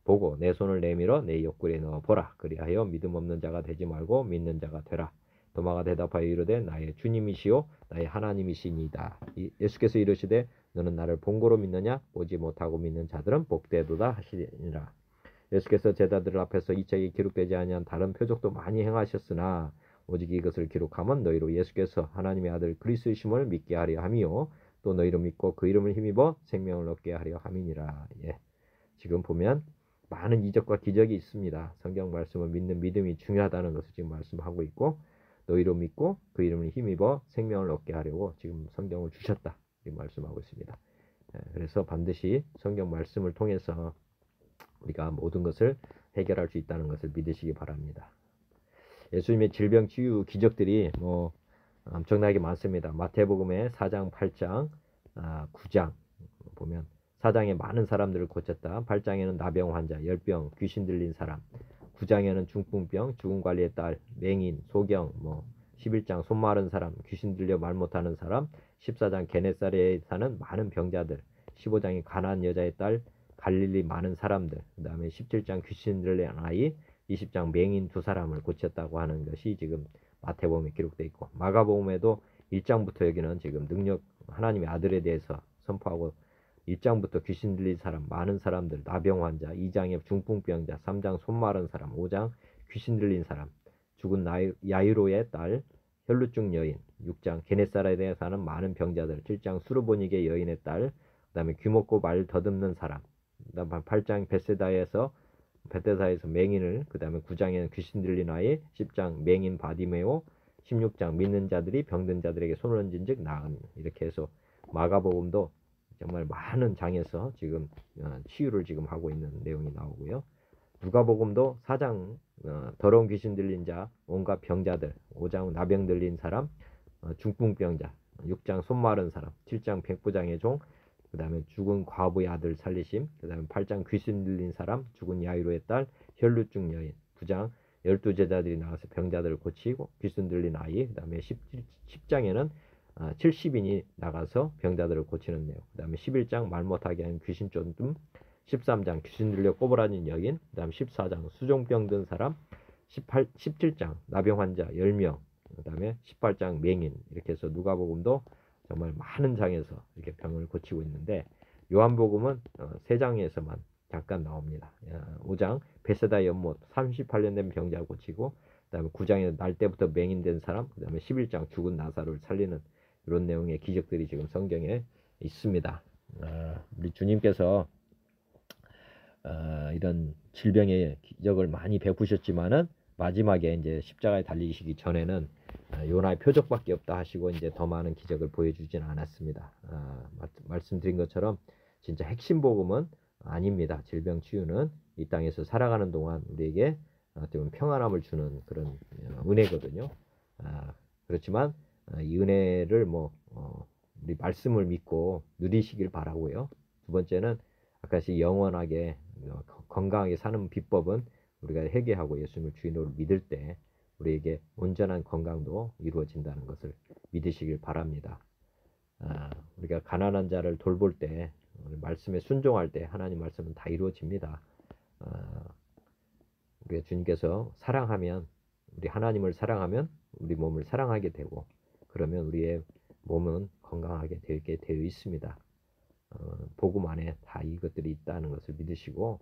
A: 보고 내 손을 내밀어 내 옆구리에 넣어 보라. 그리하여 믿음 없는 자가 되지 말고 믿는 자가 되라. 도마가 대답하여 이르되 나의 주님이시오 나의 하나님이시니이다. 예수께서 이르시되 너는 나를 본고로 믿느냐 보지 못하고 믿는 자들은 복되도다 하시니라. 예수께서 제자들 앞에서 이 책에 기록되지 아니한 다른 표적도 많이 행하셨으나 오직 이것을 기록하면 너희로 예수께서 하나님의 아들 그리스도이심을 믿게 하려 함이요 또 너희로 믿고 그 이름을 힘입어 생명을 얻게 하려 함이니라. 예. 지금 보면 많은 이적과 기적이 있습니다. 성경 말씀을 믿는 믿음이 중요하다는 것을 지금 말씀하고 있고 너희로 믿고 그 이름을 힘입어 생명을 얻게 하려고 지금 성경을 주셨다. 이렇게 말씀하고 있습니다. 그래서 반드시 성경 말씀을 통해서 우리가 모든 것을 해결할 수 있다는 것을 믿으시기 바랍니다. 예수님의 질병 치유 기적들이 엄청나게 많습니다. 마태복음의 4장, 8장, 9장 보면 4장에 많은 사람들을 고쳤다. 8장에는 나병 환자, 열병, 귀신 들린 사람, 9장에는 중풍병, 죽은 관리의 딸, 맹인, 소경, 11장 손 마른 사람, 귀신 들려 말 못하는 사람, 14장 게네사렛에 사는 많은 병자들, 15장이 가나안 여자의 딸, 갈릴리 많은 사람들, 그 다음에 17장 귀신 들린 아이, 20장 맹인 2사람을 고쳤다고 하는 것이 지금 마태복음에 기록되어 있고 마가복음에도 1장부터 여기는 지금 능력 하나님의 아들에 대해서 선포하고 1장부터 귀신 들린 사람, 많은 사람들, 나병 환자, 2장에 중풍병자, 3장 손 마른 사람, 5장 귀신 들린 사람, 죽은 야이로의 딸, 혈루증 여인, 6장 게네사렛에 사는 많은 병자들, 7장 수르보니게 여인의 딸, 그 다음에 귀먹고 말 더듬는 사람, 그 다음 8장 베세다에서 맹인을, 그 다음에 9장에는 귀신 들린 아이, 10장 맹인 바디메오, 16장 믿는 자들이 병든 자들에게 손을 얹은 즉 나은. 이렇게 해서 마가복음도 정말 많은 장에서 지금 치유를 지금 하고 있는 내용이 나오고요. 누가복음도 4장 더러운 귀신 들린 자, 온갖 병자들, 5장 나병 들린 사람, 중풍병자, 6장 손 마른 사람, 7장 백부장의 종, 그 다음에 죽은 과부의 아들 살리심, 그 다음에 8장 귀신 들린 사람, 죽은 야이로의 딸, 혈루증 여인, 9장 12제자들이 나와서 병자들을 고치고 귀신 들린 아이, 그 다음에 10장에는 70인이 나가서 병자들을 고치는 내용, 그 다음에 11장 말 못하게 하는 귀신 쫓음, 13장 귀신 들려 꼬부라진 여인, 그 다음에 14장 수종병 든 사람, 17장 나병 환자 10명, 그 다음에 18장 맹인. 이렇게 해서 누가복음도 정말 많은 장에서 이렇게 병을 고치고 있는데 요한복음은 3장에서만 잠깐 나옵니다. 5장 베세다 연못 38년 된 병자 고치고, 그 다음에 9장에 날 때부터 맹인된 사람, 그 다음에 11장 죽은 나사로를 살리는 이런 내용의 기적들이 지금 성경에 있습니다. 우리 주님께서 이런 질병의 기적을 많이 베푸셨지만은 마지막에 이제 십자가에 달리시기 전에는 요나의 표적밖에 없다 하시고 이제 더 많은 기적을 보여주진 않았습니다. 말씀드린 것처럼 진짜 핵심 복음은 아닙니다. 질병 치유는 이 땅에서 살아가는 동안 우리에게 좀 평안함을 주는 그런 은혜거든요. 그렇지만 이 은혜를 우리 말씀을 믿고 누리시길 바라고요. 두 번째는 아까시 영원하게 건강하게 사는 비법은 우리가 회개하고 예수님을 주인으로 믿을 때 우리에게 온전한 건강도 이루어진다는 것을 믿으시길 바랍니다. 우리가 가난한 자를 돌볼 때, 말씀에 순종할 때 하나님 말씀은 다 이루어집니다. 우리가 주님께서 사랑하면, 우리 하나님을 사랑하면 우리 몸을 사랑하게 되고, 그러면 우리의 몸은 건강하게 되게 되어 있습니다. 복음 안에 다 이것들이 있다는 것을 믿으시고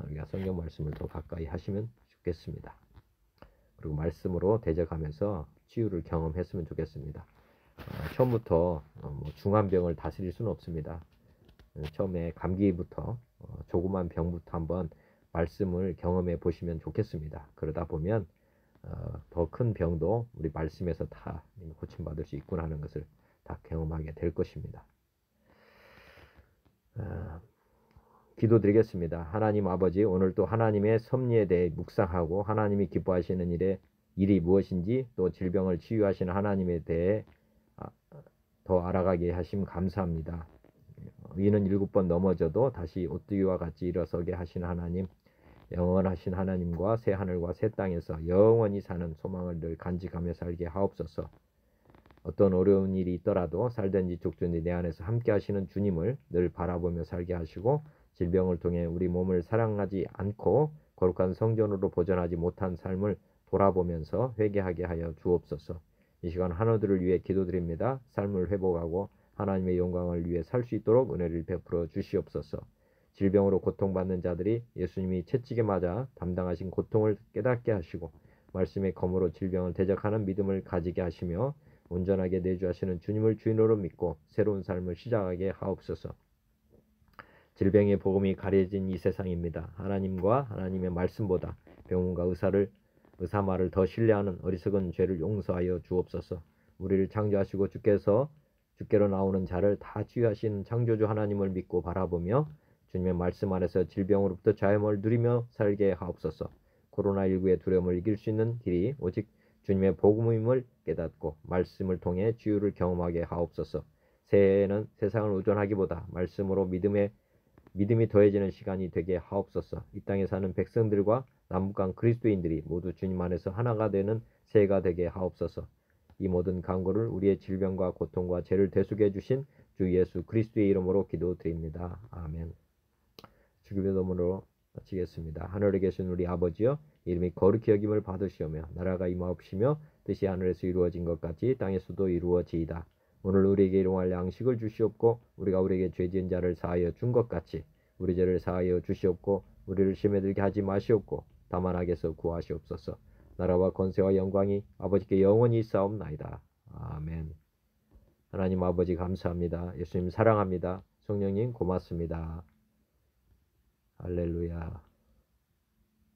A: 우리가 성경 말씀을 더 가까이 하시면 좋겠습니다. 그리고 말씀으로 대적하면서 치유를 경험했으면 좋겠습니다. 처음부터 중한 병을 다스릴 수는 없습니다. 처음에 감기부터 조그만 병부터 한번 말씀을 경험해 보시면 좋겠습니다. 그러다 보면 더 큰 병도 우리 말씀에서 다 고침받을 수 있구나 하는 것을 다 경험하게 될 것입니다. 기도드리겠습니다. 하나님 아버지, 오늘도 하나님의 섭리에 대해 묵상하고 하나님이 기뻐하시는 일이 무엇인지, 또 질병을 치유하시는 하나님에 대해 더 알아가게 하심 감사합니다. 이는 7번 넘어져도 다시 오뚜기와 같이 일어서게 하신 하나님, 영원하신 하나님과 새 하늘과 새 땅에서 영원히 사는 소망을 늘 간직하며 살게 하옵소서. 어떤 어려운 일이 있더라도 살든지 죽든지 내 안에서 함께 하시는 주님을 늘 바라보며 살게 하시고, 질병을 통해 우리 몸을 사랑하지 않고 거룩한 성전으로 보존하지 못한 삶을 돌아보면서 회개하게 하여 주옵소서. 이 시간 한우들을 위해 기도드립니다. 삶을 회복하고 하나님의 영광을 위해 살 수 있도록 은혜를 베풀어 주시옵소서. 질병으로 고통받는 자들이 예수님이 채찍에 맞아 담당하신 고통을 깨닫게 하시고, 말씀의 검으로 질병을 대적하는 믿음을 가지게 하시며, 온전하게 내주하시는 주님을 주인으로 믿고 새로운 삶을 시작하게 하옵소서. 질병의 복음이 가려진 이 세상입니다. 하나님과 하나님의 말씀보다 병원과 의사 말을 더 신뢰하는 어리석은 죄를 용서하여 주옵소서. 우리를 창조하시고 주께로 나오는 자를 다 치유하시는 창조주 하나님을 믿고 바라보며 주님의 말씀 안에서 질병으로부터 자유함을 누리며 살게 하옵소서. 코로나19의 두려움을 이길 수 있는 길이 오직 주님의 복음임을 깨닫고 말씀을 통해 치유를 경험하게 하옵소서. 새해에는 세상을 의존하기보다 말씀으로 믿음이 더해지는 시간이 되게 하옵소서. 이 땅에 사는 백성들과 남북한 그리스도인들이 모두 주님 안에서 하나가 되는 새해가 되게 하옵소서. 이 모든 간구를 우리의 질병과 고통과 죄를 대속해 주신 주 예수 그리스도의 이름으로 기도드립니다. 아멘. 주기도문으로 마치겠습니다. 하늘에 계신 우리 아버지여, 이름이 거룩히 여김을 받으시오며 나라가 임하옵시며 뜻이 하늘에서 이루어진 것 같이 땅에서도 이루어지이다. 오늘 우리에게 일용할 양식을 주시옵고, 우리가 우리에게 죄 지은 자를 사하여 준 것 같이 우리 죄를 사하여 주시옵고, 우리를 시험에 들게 하지 마시옵고 다만 악에서 구하시옵소서. 나라와 권세와 영광이 아버지께 영원히 있사옵나이다. 아멘. 하나님 아버지 감사합니다. 예수님 사랑합니다. 성령님 고맙습니다. 할렐루야.